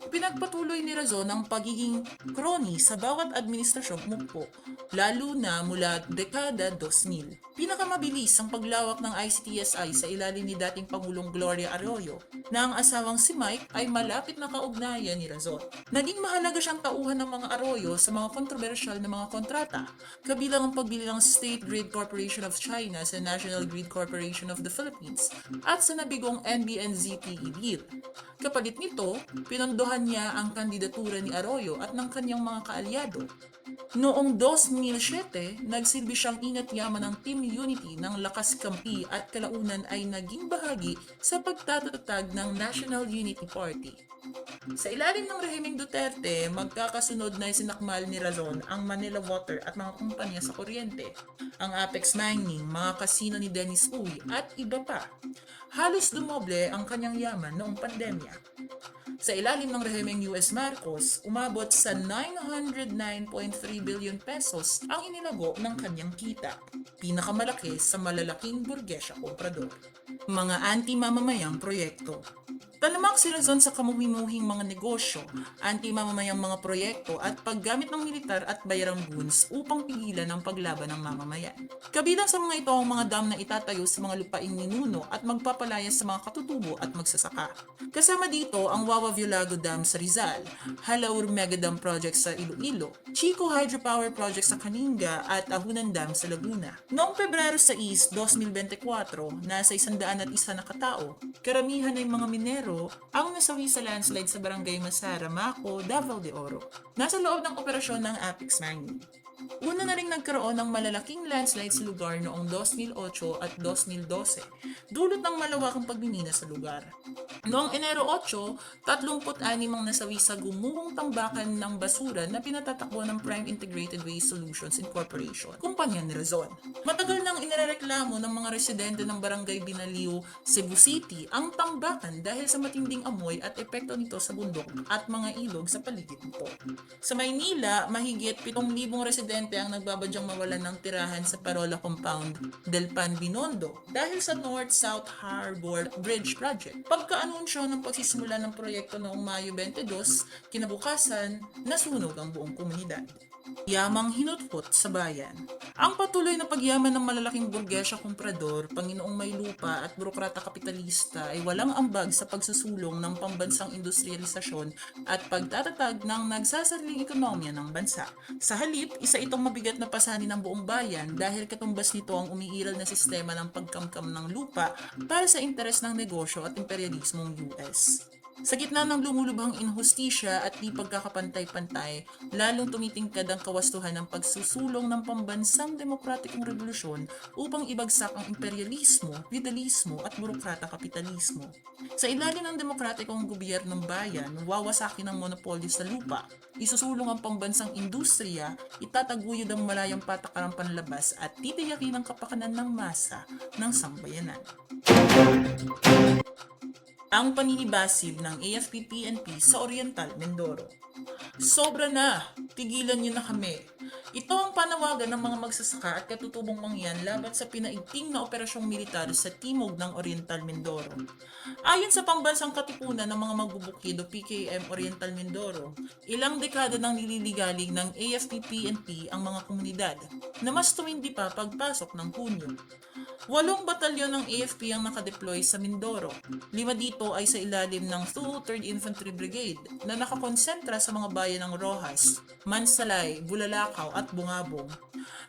Pinagpatuloy ni Razon ang pagiging crony sa bawat administrasyong umupo, lalo na mula dekada 2000. Pinakamabilis ang paglawak ng ICTSI sa ilalim ni dating Pangulong Gloria Arroyo na ang asawang si Mike ay malapit na kaugnayan ni Razon. Naging mahalaga siyang tauhan ng mga Arroyo sa mga kontrobersyal na mga kontrata, kabilang ang pagbili ng State Grid Corporation of China sa National Grid Corporation of the Philippines at sa nabigong NBNZPE deal. Kapalit nito, pinondohan niya ang kandidatura ni Arroyo at ng kanyang mga kaalyado. Noong 2007, nagsilbi siyang ingat-yaman ng Team Unity ng Lakas Kampi at kalaunan ay naging bahagi sa pagtatatag ng National Unity Party. Sa ilalim ng rehimeng Duterte, magkakasunod na isinakmal ni Razon ang Manila Water at mga kumpanya sa kuryente, ang Apex Mining, mga kasino ni Dennis Uy at iba pa. Halos dumoble ang kanyang yaman noong pandemya. Sa ilalim ng rehimeng US Marcos, umabot sa 909.3 billion pesos ang inilago ng kanyang kita, pinakamalaki sa malalaking burgesya komprador. Mga anti-mamamayang proyekto. Talamak si Razon sa kamuhimuhing mga negosyo, anti-mamamayang mga proyekto at paggamit ng militar at bayarang goons upang pigilan ang paglaban ng mamamayan. Kabilang sa mga ito ang mga dam na itatayo sa mga lupaing ninuno at magpapalaya sa mga katutubo at magsasaka. Kasama dito ang Wawa Violago Dam sa Rizal, Halaur Mega Dam Project sa Iloilo, Chico Hydropower Project sa Kaninga at Ahunan Dam sa Laguna. Noong Pebrero 6, 2024, nasa 101 na katao, karamihan ay mga minero ang nasawi sa landslide sa Barangay Masara, Maco, Davao de Oro. Nasa loob ng operasyon ng Apex Mining. Una na rin nagkaroon ng malalaking landslide sa lugar noong 2008 at 2012, dulot ng malawakang pagmimina sa lugar. Noong Enero 8, 36 ang nasawi sa gumuhong tambakan ng basura na pinatatakbo ng Prime Integrated Waste Solutions Incorporation, kumpanya ni Razon. Matagal nang inireklamo ng mga residente ng Barangay Binaliw, Cebu City ang tambakan dahil sa matinding amoy at epekto nito sa bundok at mga ilog sa paligid nito. Sa Maynila, mahigit 7,000 residente ang nagbabadyang mawalan ng tirahan sa Parola Compound del Pan Binondo dahil sa North-South Harbor Bridge Project. Pagka-anunsyo ng pagsisimula ng proyekto noong Mayo 22, kinabukasan, nasunog ang buong komunidad. Yamang hinutkot sa bayan. Ang patuloy na pagyaman ng malalaking burgesya komprador, Panginoong may lupa at burokrata kapitalista ay walang ambag sa pagsusulong ng pambansang industrialisasyon at pagtatatag ng nagsasariling ekonomiya ng bansa. Sa halip, isa itong mabigat na pasanin ng buong bayan dahil katumbas nito ang umiiral na sistema ng pagkamkam ng lupa para sa interes ng negosyo at imperialismong US. Sa gitna ng lumulubhang inhustisya at di pagkakapantay-pantay, lalong tumitingkad ang kawastuhan ng pagsusulong ng pambansang demokratikong revolusyon upang ibagsak ang imperialismo, feudalismo at burokrata kapitalismo. Sa ilalim ng demokratikong gobyernong bayan, wawasakin ang monopolyo sa lupa, isusulong ang pambansang industriya, itataguyod ang malayang patakarang panlabas at titiyakin ang kapakanan ng masa ng sambayanan. Ang paninibasib ng AFP-PNP sa Oriental Mindoro. Sobra na! Tigilan niyo na kami. Ito ang panawagan ng mga magsasaka at katutubong mangyan laban sa pinaigting na operasyong militar sa timog ng Oriental Mindoro. Ayon sa pambansang katipunan ng mga magbubukid o PKM Oriental Mindoro, ilang dekada nang nililigalig ng AFP-PNP ang mga komunidad na mas tumindi pa pagpasok ng Hunyo. 8 batalyon ng AFP ang nakadeploy sa Mindoro. 5 dito ay sa ilalim ng 2rd Infantry Brigade na nakakonsentra sa mga bayan ng Rojas, Mansalay, Bulalakaw at Bungabong.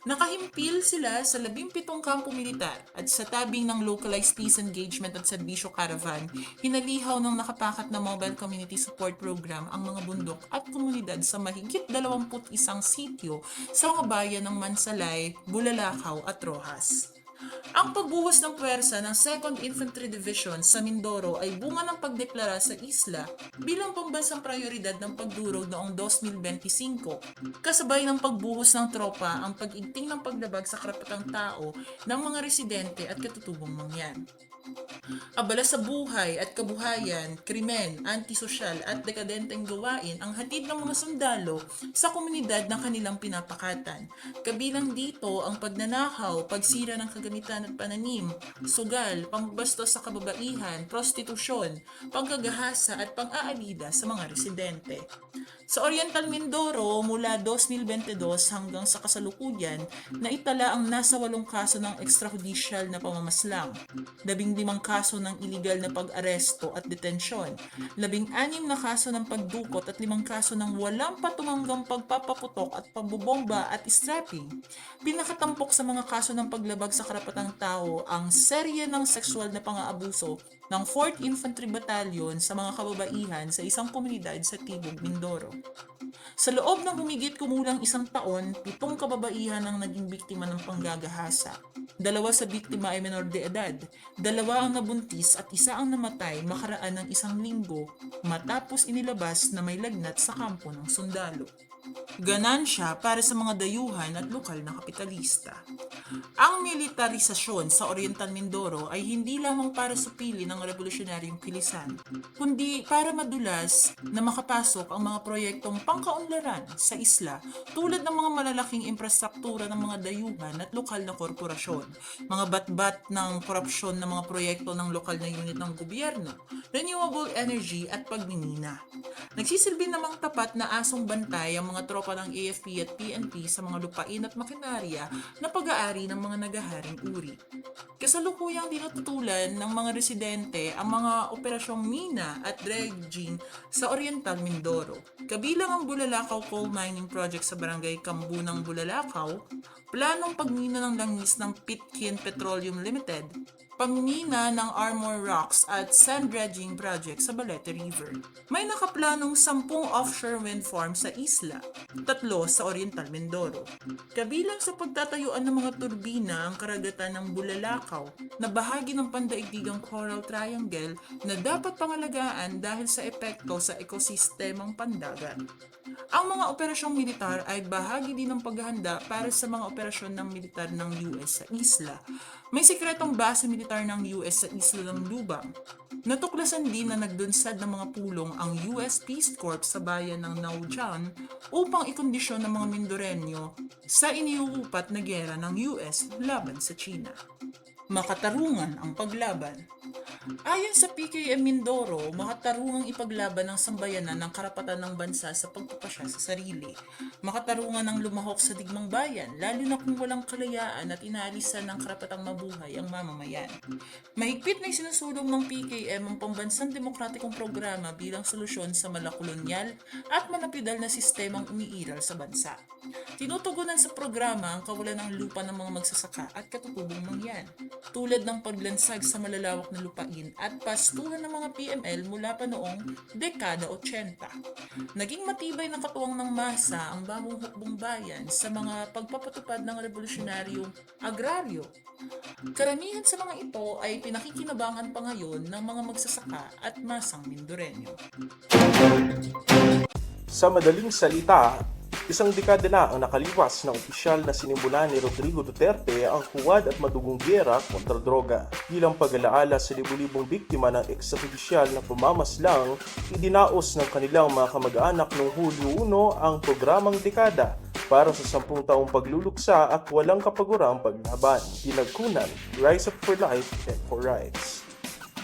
Nakahimpil sila sa 17 kampo militar at sa tabing ng localized peace engagement at serbisyo caravan, hinalihaw ng nakapakat na Mobile Community Support Program ang mga bundok at komunidad sa mahigit 21 sityo sa mga bayan ng Mansalay, Bulalakaw at Rojas. Ang pagbuhos ng puwersa ng 2nd Infantry Division sa Mindoro ay bunga ng pagdeklara sa isla bilang pambansang prioridad ng pagdurog noong 2025, kasabay ng pagbuhos ng tropa ang pag-igting ng paglabag sa karapatang tao ng mga residente at katutubong mangyan. Abala sa buhay at kabuhayan, krimen, antisosyal at dekadenteng gawain ang hatid ng mga sundalo sa komunidad ng kanilang pinapakatan. Kabilang dito ang pagnanakaw, pagsira ng kagamitan at pananim, sugal, pangbastos sa kababaihan, prostitusyon, pagkagahasa at pang-aalida sa mga residente. Sa Oriental Mindoro, mula 2022 hanggang sa kasalukuyan, naitala ang nasa 8 kaso ng extrajudicial na pamamaslang, 15 kaso ng iligal na pag-aresto at detensyon, 16 na kaso ng pagdukot at 5 kaso ng walang patunganggang pagpapaputok at pagbobomba at strapping. Pinakatampok sa mga kaso ng paglabag sa karapatang tao ang serye ng sexual na pang-aabuso ng 4th Infantry Battalion sa mga kababaihan sa isang komunidad sa Tibog, Mindoro. Sa loob ng humigit kumulang 1 taon, 7 kababaihan ang naging biktima ng panggagahasa. 2 sa biktima ay menor de edad, 2 2 ang nabuntis at 1 ang namatay makaraan ng 1 linggo matapos inilabas na may lagnat sa kampo ng sundalo. Ganansya para sa mga dayuhan at lokal na kapitalista. Ang militarisasyon sa Oriental Mindoro ay hindi lamang para supili ng revolusyonaryong kilisan, kundi para madulas na makapasok ang mga proyektong pangkaunlaran sa isla tulad ng mga malalaking infrastruktura ng mga dayuhan at lokal na korporasyon, mga batbat ng korupsyon ng mga proyekto ng lokal na unit ng gobyerno, renewable energy at pagmimina. Nagsisilbi namang tapat na asong bantay ang mga tropa ng AFP at PNP sa mga lupain at makinarya na pag-aari ng mga nagaharing uri. Kasalukuyang tinututulan ng mga residente ang mga operasyong mina at dredging sa Oriental Mindoro. Kabilang ang Bulalakaw Coal Mining Project sa Barangay Kambunang, Bulalakaw, planong pagmina ng langis ng Pitkin Petroleum Limited, pamimina ng Armor Rocks at sand dredging project sa Balete River. May nakaplanong 10 offshore wind farm sa isla, 3 sa Oriental Mindoro. Kabilang sa pagtatayuan ng mga turbina ang karagatan ng Bulalakaw na bahagi ng pandaigdigang Coral Triangle na dapat pangalagaan dahil sa epekto sa ekosistemang pandagat. Ang mga operasyong militar ay bahagi din ng paghahanda para sa mga operasyon ng militar ng US sa isla. May sikretong base militar ng US sa isla ng Lubang. Natuklasan din na nagdunsad ng mga pulong ang US Peace Corps sa bayan ng Naujan upang ikondisyon ng mga Mindoreño sa iniuupat na giyera ng US laban sa China. Makatarungan ang paglaban. Ayon sa PKM Mindoro, makatarungang ipaglaban ng sambayanan ng karapatan ng bansa sa pagpapasya sa sarili. Makatarungan ang lumahok sa digmang bayan, lalo na kung walang kalayaan at inaalisan ng karapatang mabuhay ang mamamayan. Mahigpit na isinusulong ng PKM ang pambansang demokratikong programa bilang solusyon sa malakolonyal at malapidal na sistemang umiiral sa bansa. Tinutugunan sa programa ang kawalan ng lupa ng mga magsasaka at katutubong mangyan, tulad ng paglansag sa malalawak na lupain at pastuhan ng mga PML mula pa noong dekada 80. Naging matibay na katuwang ng masa ang bagong hukbong bayan sa mga pagpapatupad ng revolusyonaryong agraryo. Karamihan sa mga ito ay pinakikinabangan pa ngayon ng mga magsasaka at masang Mindoreño. Sa madaling salita, 1 dekada na ang nakalipas na opisyal na sinimulan ni Rodrigo Duterte ang huwad at madugong giyera kontra droga. Bilang pag-alaala sa libu-libong biktima ng ekstrajudisyal na pamamaslang, idinaos ng kanilang mga kamag-anak noong Hulyo 1 ang programang dekada para sa 10 taong pagluluksa at walang kapagurang paglaban. Pinagkunan, Rise Up for Life and for Rights.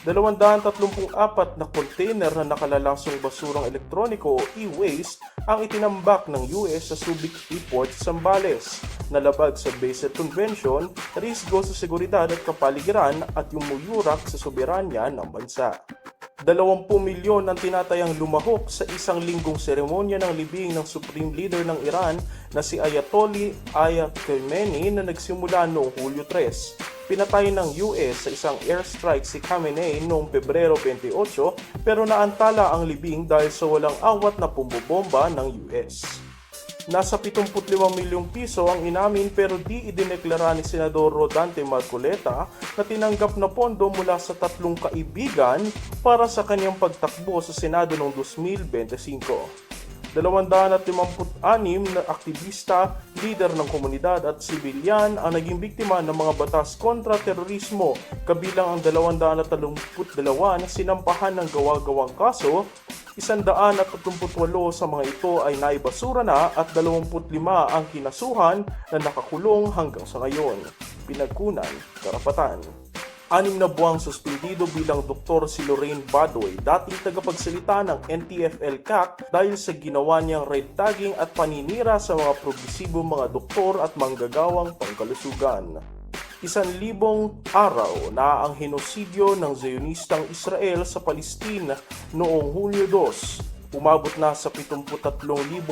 234 na container na nakalalasong basurang elektroniko o e-waste ang itinambak ng US sa Subic Freeport, Zambales, nalabag sa Basel Convention, risgo sa seguridad at kapaligiran at yumuyurak sa soberanya ng bansa. 20 milyon ang tinatayang lumahok sa 1 linggong seremonya ng libing ng Supreme Leader ng Iran na si Ayatollah Ali Khamenei na nagsimula noong Hulyo 3. Pinatay ng US sa isang airstrike si Khamenei noong Pebrero 28 pero naantala ang libing dahil sa walang awat na pumbobomba ng US. Nasa 75 milyong piso ang inamin pero di idineklara ni Senador Rodante Marcoleta na tinanggap na pondo mula sa 3 kaibigan para sa kanyang pagtakbo sa Senado noong 2025. 256 na aktivista, lider ng komunidad at sibilyan ang naging biktima ng mga batas kontra terorismo, kabilang ang 232 na sinampahan ng gawa-gawang kaso, 138 sa mga ito ay naibasura na at 25 ang kinasuhan na nakakulong hanggang sa ngayon. Pinagkunan, karapatan. 6 na buwang suspendido bilang doktor si Lorraine Badoy, dating tagapagsalita ng NTFL-CAC dahil sa ginawa niyang red tagging at paninira sa mga progresibong mga doktor at manggagawang pangkalusugan. 1,000 araw na ang henosidyo ng Zionistang Israel sa Palestina noong Hulyo 2. Umabot na sa 73,000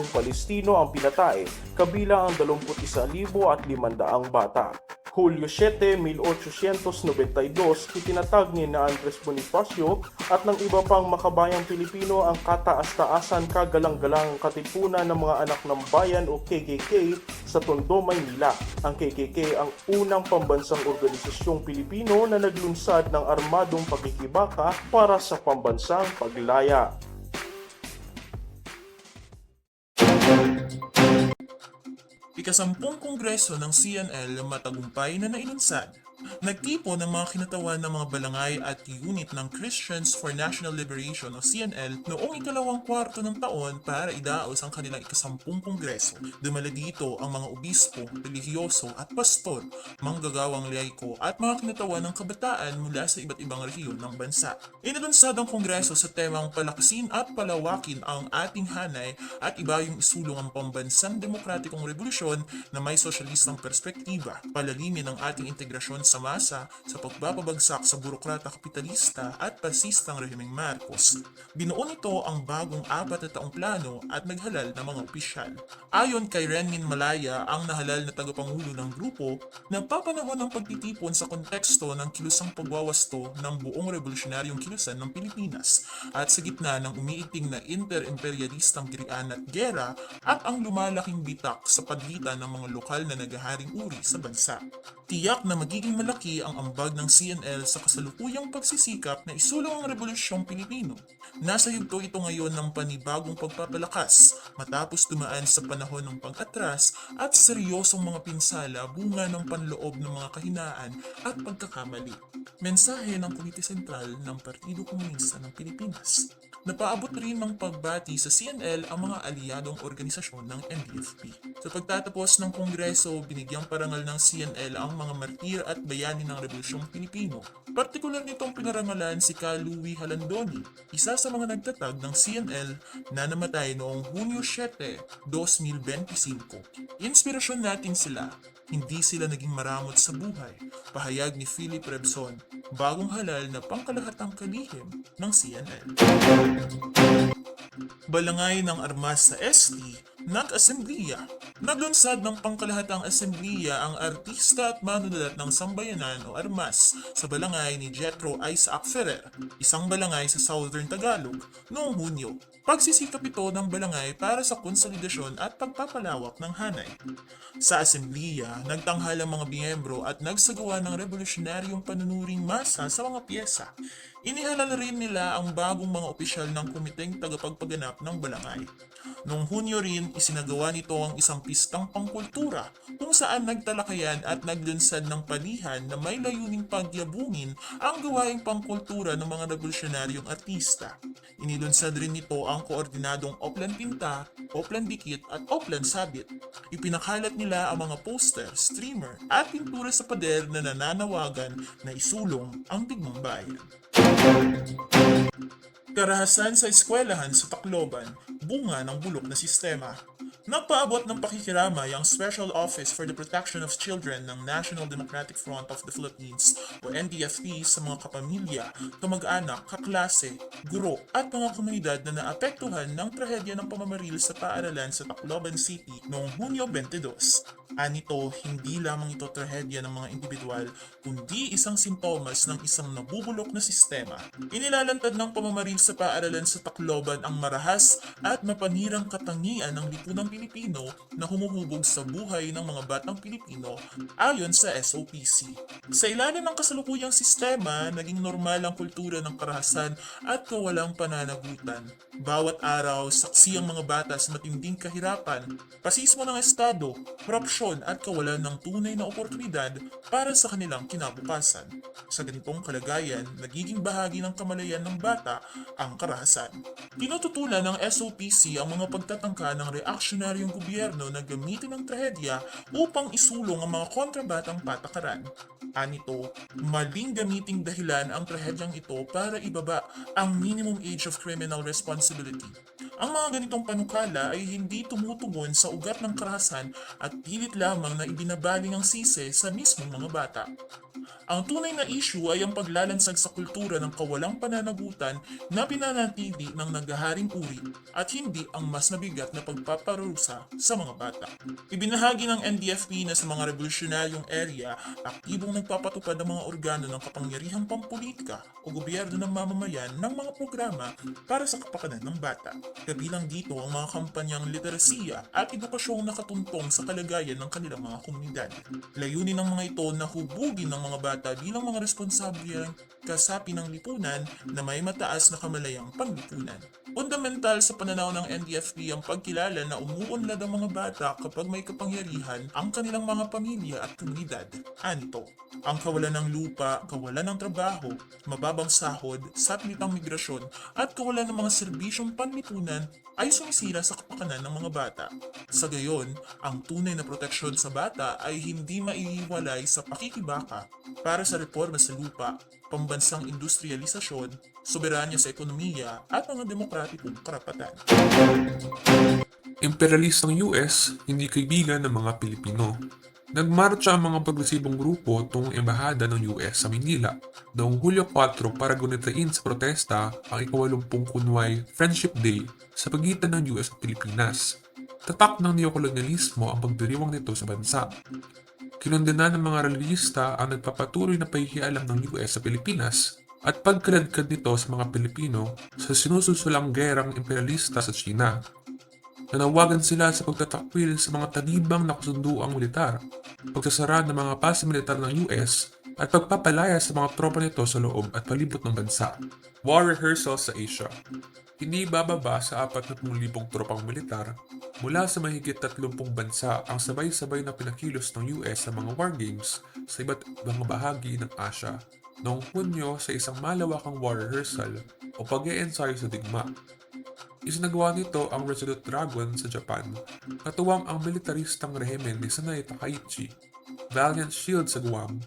Palestino ang pinatay, kabilang ang 21,500 bata. Hulyo 7, 1892, itinatag ni na Andres Bonifacio at ng iba pang makabayang Pilipino ang kataas-taasan kagalang-galang katipunan ng mga anak ng bayan o KKK sa Tondo, Maynila. Ang KKK ang unang pambansang organisasyong Pilipino na naglunsad ng armadong pakikibaka para sa pambansang paglaya. Ika-10 Kongreso ng CNL matagumpay na nailunsad. Nagtipon ng mga kinatawan ng mga balangay at unit ng Christians for National Liberation o CNL noong ika-24 ng taon para idaos ang kanilang ika-10 Kongreso. Dumala dito ang mga obispo, religyoso at pastor, manggagawang laiko at mga kinatawan ng kabataan mula sa iba't ibang rehiyon ng bansa. Inalunsad ang Kongreso sa temang palakasin at palawakin ang ating hanay at iba yung isulong ang pambansang demokratikong revolusyon na may sosyalistang perspektiba, palalimin ang ating integrasyon sa masa sa pagbabagsak sa burokrata kapitalista at pasistang rehimeng Marcos. Binuo nito ang bagong 4 na taong plano at naghalal ng mga opisyal. Ayon kay Renmin Malaya, ang nahalal na tagapangulo ng grupo, napapanahon ng pagtitipon sa konteksto ng kilusang pagwawasto ng buong revolusyonaryong kilusan ng Pilipinas at sa gitna ng umiiting na inter-imperialistang kirian at gera at ang lumalaking bitak sa pagitan ng mga lokal na nagaharing uri sa bansa. Tiyak na magiging malaki ang ambag ng CNL sa kasalukuyang pagsisikap na isulong ang Rebolusyong Pilipino. Nasa yugto ito ngayon ng panibagong pagpapalakas matapos dumaan sa panahon ng pag-atras at seryosong mga pinsala bunga ng panloob ng mga kahinaan at pagkakamali. Mensahe ng Komite Sentral ng Partido Komunista ng Pilipinas. Napaabot rin ng pagbati sa CNL ang mga aliyadong organisasyon ng NDFP. Sa pagtatapos ng Kongreso, binigyang parangal ng CNL ang mga martir at bayani ng Rebolusyong Pilipino. Partikular nitong pinarangalan si Ka Louie Halandoni, isa sa mga nagtatag ng CNL na namatay noong Hunyo 7, 2025. Inspirasyon natin sila. Hindi sila naging maramot sa buhay. Pahayag ni Philip Rebson, bagong halal na pangkalahatang kalihim ng CNL. Balangay ng armas sa ST, nag-asembliya. Naglunsad ng pangkalahatang asembliya ang artista at manunulat ng sambayanan o armas sa balangay ni Jethro Isaac Ferrer, isang balangay sa Southern Tagalog, noong Hunyo. Pagsisikap ito ng balangay para sa konsolidasyon at pagpapalawak ng hanay. Sa asembliya, nagtanghal ang mga miyembro at nagsagawa ng revolusyonaryong panunuring masa sa mga piyesa. Inihalal rin nila ang bagong mga opisyal ng komiteng tagapagpaganap ng balangay. Noong Hunyo rin, isinagawa nito ang isang pistang pangkultura kung saan nagtalakayan at naglunsad ng palihan na may layuning pagyabungin ang gawaing pangkultura ng mga revolusyonaryong artista. Inilunsad rin nito ang koordinadong Oplan Pinta, Oplan Dikit at Oplan Sabit. Ipinakalat nila ang mga poster, streamer at pintura sa pader na nananawagan na isulong ang digmang bayan. Karahasan sa eskwelahan sa Tacloban, bunga ng bulok na sistema. Nagpaabot ng pakikiramay ang Special Office for the Protection of Children ng National Democratic Front of the Philippines o NDFP sa mga kapamilya, kamag-anak, kaklase, guro at mga komunidad na naapektuhan ng trahedya ng pamamaril sa paaralan sa Tacloban City noong Hunyo 22. Anito, hindi lamang ito trahedya ng mga individual, kundi isang sintomas ng isang nabubulok na sistema. Inilalantad ng pamamaril sa paaralan sa Tacloban ang marahas at mapanirang katangian ng lipunang Pilipino na humuhubog sa buhay ng mga batang Pilipino ayon sa SOPC. Sa ilalim ng kasalukuyang sistema, naging normal ang kultura ng karahasan at kawalang pananagutan. Bawat araw, saksi ang mga bata sa matinding kahirapan, pasismo ng estado, korupsyon at kawalan ng tunay na oportunidad para sa kanilang kinabukasan. Sa ganitong kalagayan, nagiging bahagi ng kamalayan ng bata ang karahasan. Tinututulan ng SOPC ang mga pagtatangka ng reaksyonaryong gobyerno na gamitin ang trahedya upang isulong ang mga kontrabatang patakaran. Anito, maling gamiting dahilan ang trahedyang ito para ibaba ang minimum age of criminal responsibility. Ang mga ganitong panukala ay hindi tumutugon sa ugat ng karahasan at pilit lamang na ibinabaling ang sisi sa mismong mga bata. Ang tunay na issue ay ang paglalansag sa kultura ng kawalang pananagutan na pinanatili ng naghaharing uri at hindi ang mas mabigat na pagpaparusa sa mga bata. Ibinahagi ng NDFP na sa mga revolusyonaryong area, aktibong nagpapatupad ng mga organo ng kapangyarihang pampolitika o gobyerno ng mamamayan ng mga programa para sa kapakanan ng bata. Kabilang dito ang mga kampanyang literasiya at edukasyong nakatuntong sa kalagayan ng kanilang mga komunidad. Layunin ng mga ito na hubugin ng mga bata bilang mga responsableng kasapi ng lipunan na may mataas na kamalayang panglipunan. Fundamental sa pananaw ng NDFP ang pagkilala na umuunlad ang mga bata kapag may kapangyarihan ang kanilang mga pamilya at komunidad. Anito, ang kawalan ng lupa, kawalan ng trabaho, mababang sahod, satlitang migrasyon at kawalan ng mga serbisyong panlipunan ay sumisira sa kapakanan ng mga bata. Sa gayon, ang tunay na proteksyon sa bata ay hindi maiiwalay sa pakikibaka para sa reforma sa lupa, pambansang industrialisasyon, soberanya sa ekonomiya at mga demokratikong karapatan. Imperialistang US, hindi kaibigan ng mga Pilipino. Nagmarcha ang mga progresibong grupo tungong embahada ng US sa Manila noong Hulyo 4 para gunitain sa protesta ang ika-80 Kunway Friendship Day sa pagitan ng US at Pilipinas. Tatak ng neokolonyalismo ang pagdiriwang nito sa bansa. Kinundena ng mga relihista ang nagpapatuloy na pahihialam ng US sa Pilipinas at pagkaladkad nito sa mga Pilipino sa sinususulang gerang imperialista sa China. Nanawagan sila sa pagtatakwil sa mga talibang nakasunduang militar, pagsasara ng mga base militar ng US at pagpapalaya sa mga tropa nito sa loob at palibot ng bansa. War rehearsal sa Asia. Hindi bababa sa 40,000 tropang militar mula sa mahigit 30 bansa ang sabay-sabay na pinakilos ng US sa mga war games sa iba't ibang bahagi ng Asia noong Hunyo sa isang malawakang war rehearsal o pag-e-ensayo sa digma. Isinagawa nito ang Resolute Dragon sa Japan, katuwang ang militaristang rehimen ni Sanay Takaichi, Valiant Shield sa Guam,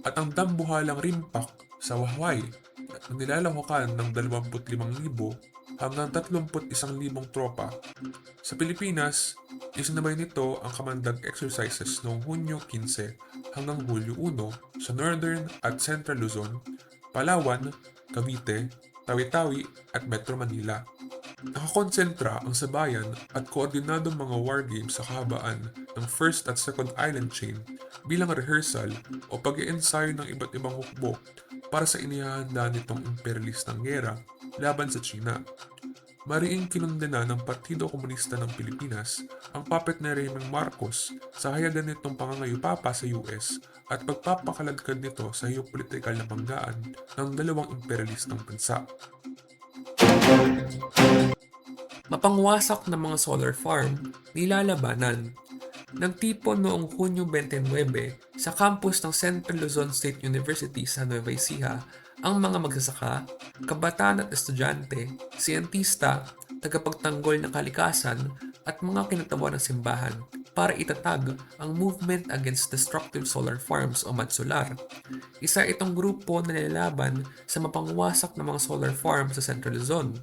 at ang dambuhalang Rimpak sa Hawaii na nilalahukan ng 25,000 hanggang 31,000 tropa. Sa Pilipinas, isinabay nito ang kamandag exercises noong Hunyo 15 hanggang Hulyo 1 sa Northern at Central Luzon, Palawan, Cavite, Tawi-Tawi at Metro Manila. Nakakonsentra ang sabayan at koordinadong mga war games sa kahabaan ng First at Second Island Chain bilang rehearsal o pag-iensayo ng iba't ibang hukbo para sa inihahanda nitong imperialistang gera laban sa China. Mariing kinundena ng Partido Komunista ng Pilipinas ang puppet na Rehimeng Marcos sa hayagan nitong pangangayupapa sa US at pagpapakaladkad nito sa geopolitikal na banggaan ng dalawang imperialistang bansa. Mapangwasak ng mga solar farm, nilalabanan. Nagtipon noong Hunyo 29 sa campus ng Central Luzon State University sa Nueva Ecija ang mga magsasaka, kabataan at estudyante, siyentista, tagapagtanggol ng kalikasan at mga kinatawan ng simbahan para itatag ang Movement Against Destructive Solar Farms o MADSOLAR. Isa itong grupo na nilalaban sa mapangwasak ng mga solar farms sa Central Luzon.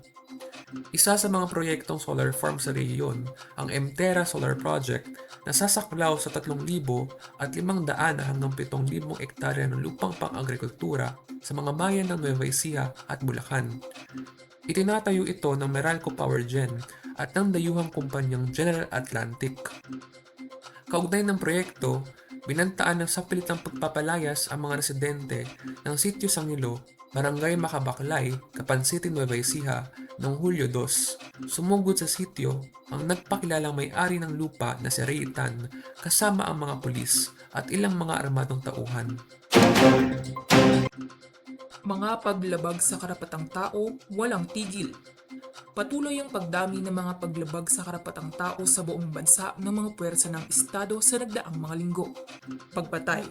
Isa sa mga proyektong solar farm sa rehiyon, ang Emterra Solar Project, na sasaklaw sa 3,000 at 500 hanggang 7,000 ektarya ng lupang pang-agrikultura sa mga bayan ng Nueva Ecija at Bulacan. Itinatayo ito ng Meralco Power Gen at ng dayuhang kumpanyang General Atlantic. Kaugnay ng proyekto, binantaan ng sapilitang pagpapalayas ang mga residente ng Sitio Sangilo, Barangay Macabaklay, Capan City, Nueva Ecija noong Hulyo 2. Sumugod sa sitio ang nagpakilalang may-ari ng lupa na si Ray Tan kasama ang mga pulis at ilang mga armadong tauhan. Mga paglabag sa karapatang tao, walang tigil. Patuloy ang pagdami ng mga paglabag sa karapatang tao sa buong bansa ng mga puwersa ng Estado sa nagdaang mga linggo. Pagpatay.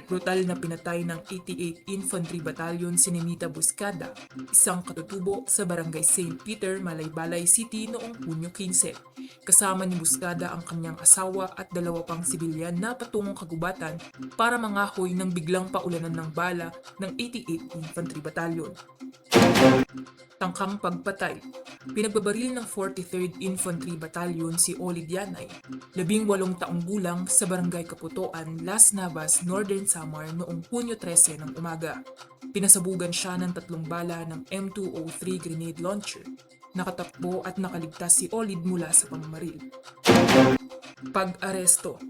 Brutal na pinatay ng 88 Infantry Battalion si Nenita Buscada, isang katutubo sa Barangay St. Peter, Malaybalay City noong Hunyo 15. Kasama ni Buscada ang kanyang asawa at 2 pang sibilyan na patungong kagubatan para mangahoy ng biglang paulanan ng bala ng 88 Infantry Battalion. Tangkang pagpatay. Pinagbabaril ng 43rd Infantry Battalion si Olid Yanay, 18 taong gulang sa Barangay Kaputoan, Las Navas, Northern Samar noong Hunyo 13 ng umaga. Pinasabugan siya ng 3 bala ng M203 grenade launcher. Nakatakbo at nakaligtas si Olid mula sa pamamaril. Pag-aresto.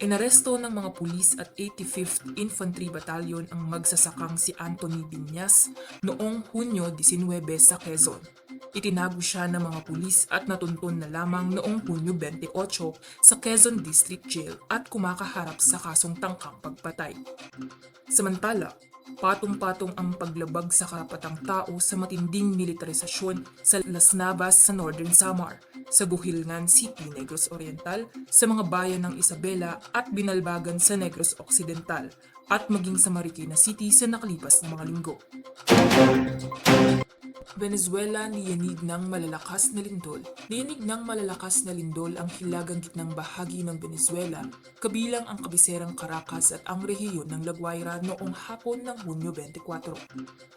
Inaresto ng mga pulis at 85th Infantry Battalion ang magsasakang si Anthony Binyas noong Hunyo 19 sa Quezon. Itinago siya ng mga pulis at natuntun na lamang noong Hunyo 28 sa Quezon District Jail at kumakaharap sa kasong tangkang pagpatay. Samantala, patong-patong ang paglabag sa karapatang tao sa matinding militarisasyon sa Las Navas sa Northern Samar, sa Buhilngan City, Negros Oriental, sa mga bayan ng Isabela at Binalbagan sa Negros Occidental, at maging sa Marikina City sa nakalipas na mga linggo. Venezuela niyanig ng malalakas na lindol. Niyanig ng malalakas na lindol ang hilagang gitnang bahagi ng Venezuela, kabilang ang kabiserang Caracas at ang rehiyon ng La Guaira noong hapon ng Hunyo 24.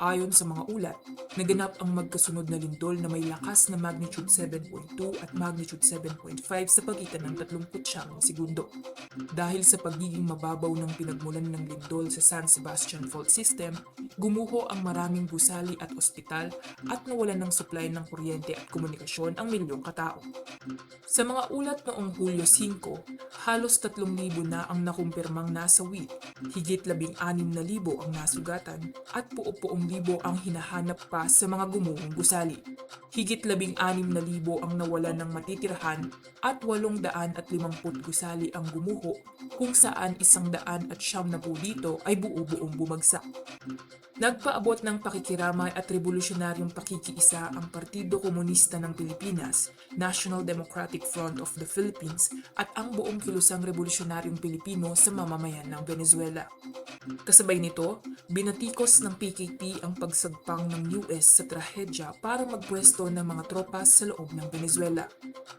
Ayon sa mga ulat, naganap ang magkasunod na lindol na may lakas na magnitude 7.2 at magnitude 7.5 sa pagitan ng 39 segundo. Dahil sa pagiging mababaw ng pinagmulan ng lindol sa San Sebastian Fault System, gumuho ang maraming gusali at ospital at nawalan ng supply ng kuryente at komunikasyon ang milyong katao. Sa mga ulat noong Hulyo 5, halos 3,000 na ang nakumpirmang nasawi, higit 16,000 ang nasugatan at puo-puong libo ang hinahanap pa sa mga gumuhong gusali. Higit 16,000 ang nawalan ng matitirahan at 850 gusali ang gumuho, kung saan 190 dito ay buo-buong bumagsak. Nagpaabot ng pakikiramay at revolusyonaryong pakikiisa ang Partido Komunista ng Pilipinas, National Democratic Front of the Philippines at ang buong kilusang revolusyonaryong Pilipino sa mamamayan ng Venezuela. Kasabay nito, binatikos ng PKP ang pagsagpang ng US sa trahedya para magpwesto ng mga tropa sa loob ng Venezuela.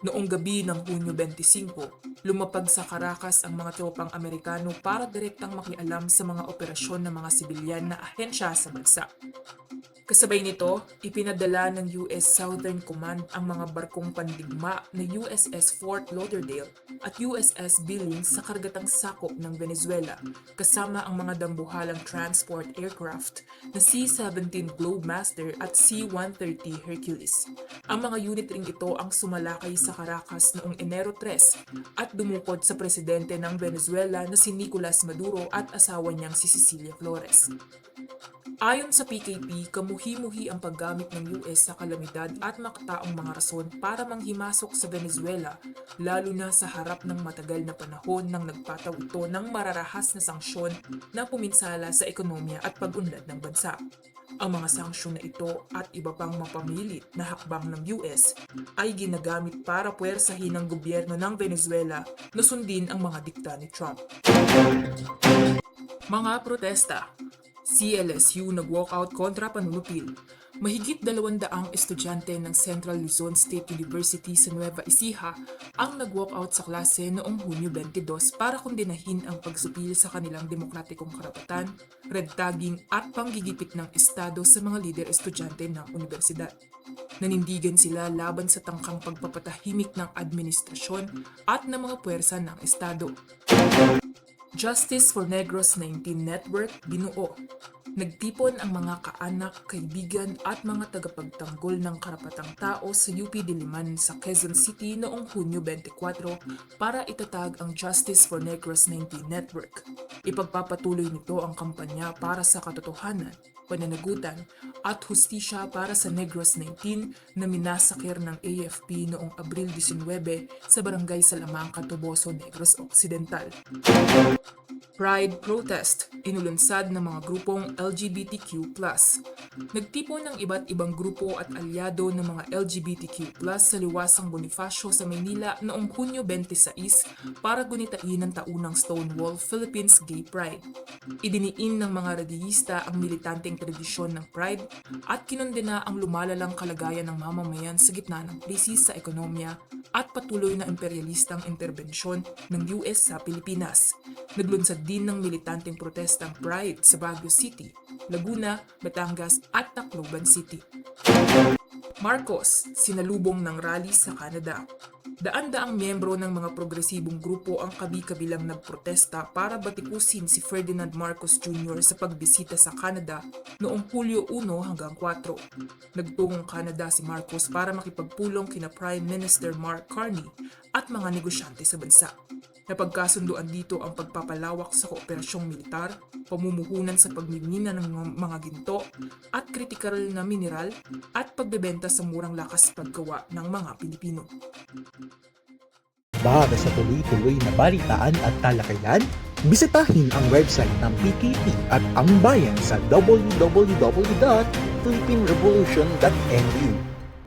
Noong gabi ng Hunyo 25, lumapag sa Caracas ang mga tropang Amerikano para direktang makialam sa mga operasyon ng mga sibilyan na ahensya sa bansa. Kasabay nito, ipinadala ng US Southern Command ang mga barkong pandigma na USS Fort Lauderdale at USS Billings sa kargatang sakop ng Venezuela, kasama ang mga dambuhalang transport aircraft na C-17 Globemaster at C-130 Hercules. Ang mga unit ring ito ang sumalakay sa Caracas noong Enero 3 at dumukod sa presidente ng Venezuela na si Nicolas Maduro at asawa niyang si Cecilia Flores. Ayon sa PKP, kamuhi-muhi ang paggamit ng US sa kalamidad at makataong mga rason para manghimasok sa Venezuela, lalo na sa harap ng matagal na panahon nang nagpataw ito ng mararahas na sanksyon na puminsala sa ekonomiya at pag-unlad ng bansa. Ang mga sanksyon na ito at iba pang mapamilit na hakbang ng US ay ginagamit para puwersahin ng gobyerno ng Venezuela na sundin ang mga dikta ni Trump. Mga protesta. CLSU nag-walkout kontra panunupil. Mahigit 200 estudyante ng Central Luzon State University sa Nueva Ecija ang nag-walkout sa klase noong Hunyo 22 para kondinahin ang pagsupil sa kanilang demokratikong karapatan, red tagging at panggigipit ng Estado sa mga lider estudyante ng universidad. Nanindigan sila laban sa tangkang pagpapatahimik ng administrasyon at ng mga puwersa ng Estado. Justice for Negros 19 Network binuo. Nagtipon ang mga kaanak, kaibigan at mga tagapagtanggol ng karapatang tao sa UP Diliman sa Quezon City noong Hunyo 24 para itatag ang Justice for Negros 19 Network. Ipagpapatuloy nito ang kampanya para sa katotohanan, pananagutan at hustisya para sa Negros 19 na minasakir ng AFP noong Abril 19 sa Barangay Salamangka, Toboso, Negros Occidental. Pride Protest, inulunsad ng mga grupong LGBTQ+. Nagtipon ng iba't ibang grupo at alyado ng mga LGBTQ+ sa liwasang Bonifacio sa Maynila noong Hunyo 26 para gunitain ang taunang Stonewall Philippines Gay Pride. Idiniin ng mga radiyista ang militanteng tradisyon ng Pride at kinondena ang lumalalang kalagayan ng mamamayan sa gitna ng krisis sa ekonomiya at patuloy na imperialistang interbensyon ng US sa Pilipinas. Naglunsad din ng militanteng protestang Pride sa Baguio City, Laguna, Batangas at Tacloban City. Marcos, sinalubong ng rally sa Canada. Daan-daang miyembro ng mga progresibong grupo ang kabi-kabilang nagprotesta para batikusin si Ferdinand Marcos Jr. sa pagbisita sa Canada noong Hulyo 1 hanggang 4. Nagtungong Canada si Marcos para makipagpulong kina Prime Minister Mark Carney at mga negosyante sa bansa. Napagkasunduan dito ang pagpapalawak sa kooperasyong militar, pamumuhunan sa pagmimina ng mga ginto at kritikal na mineral at pagbebenta sa murang lakas paggawa ng mga Pilipino. Para sa tuloy-tuloy na balitaan at talakayan, bisitahin ang website ng PKP at ang bayan sa www.philippinerevolution.nu.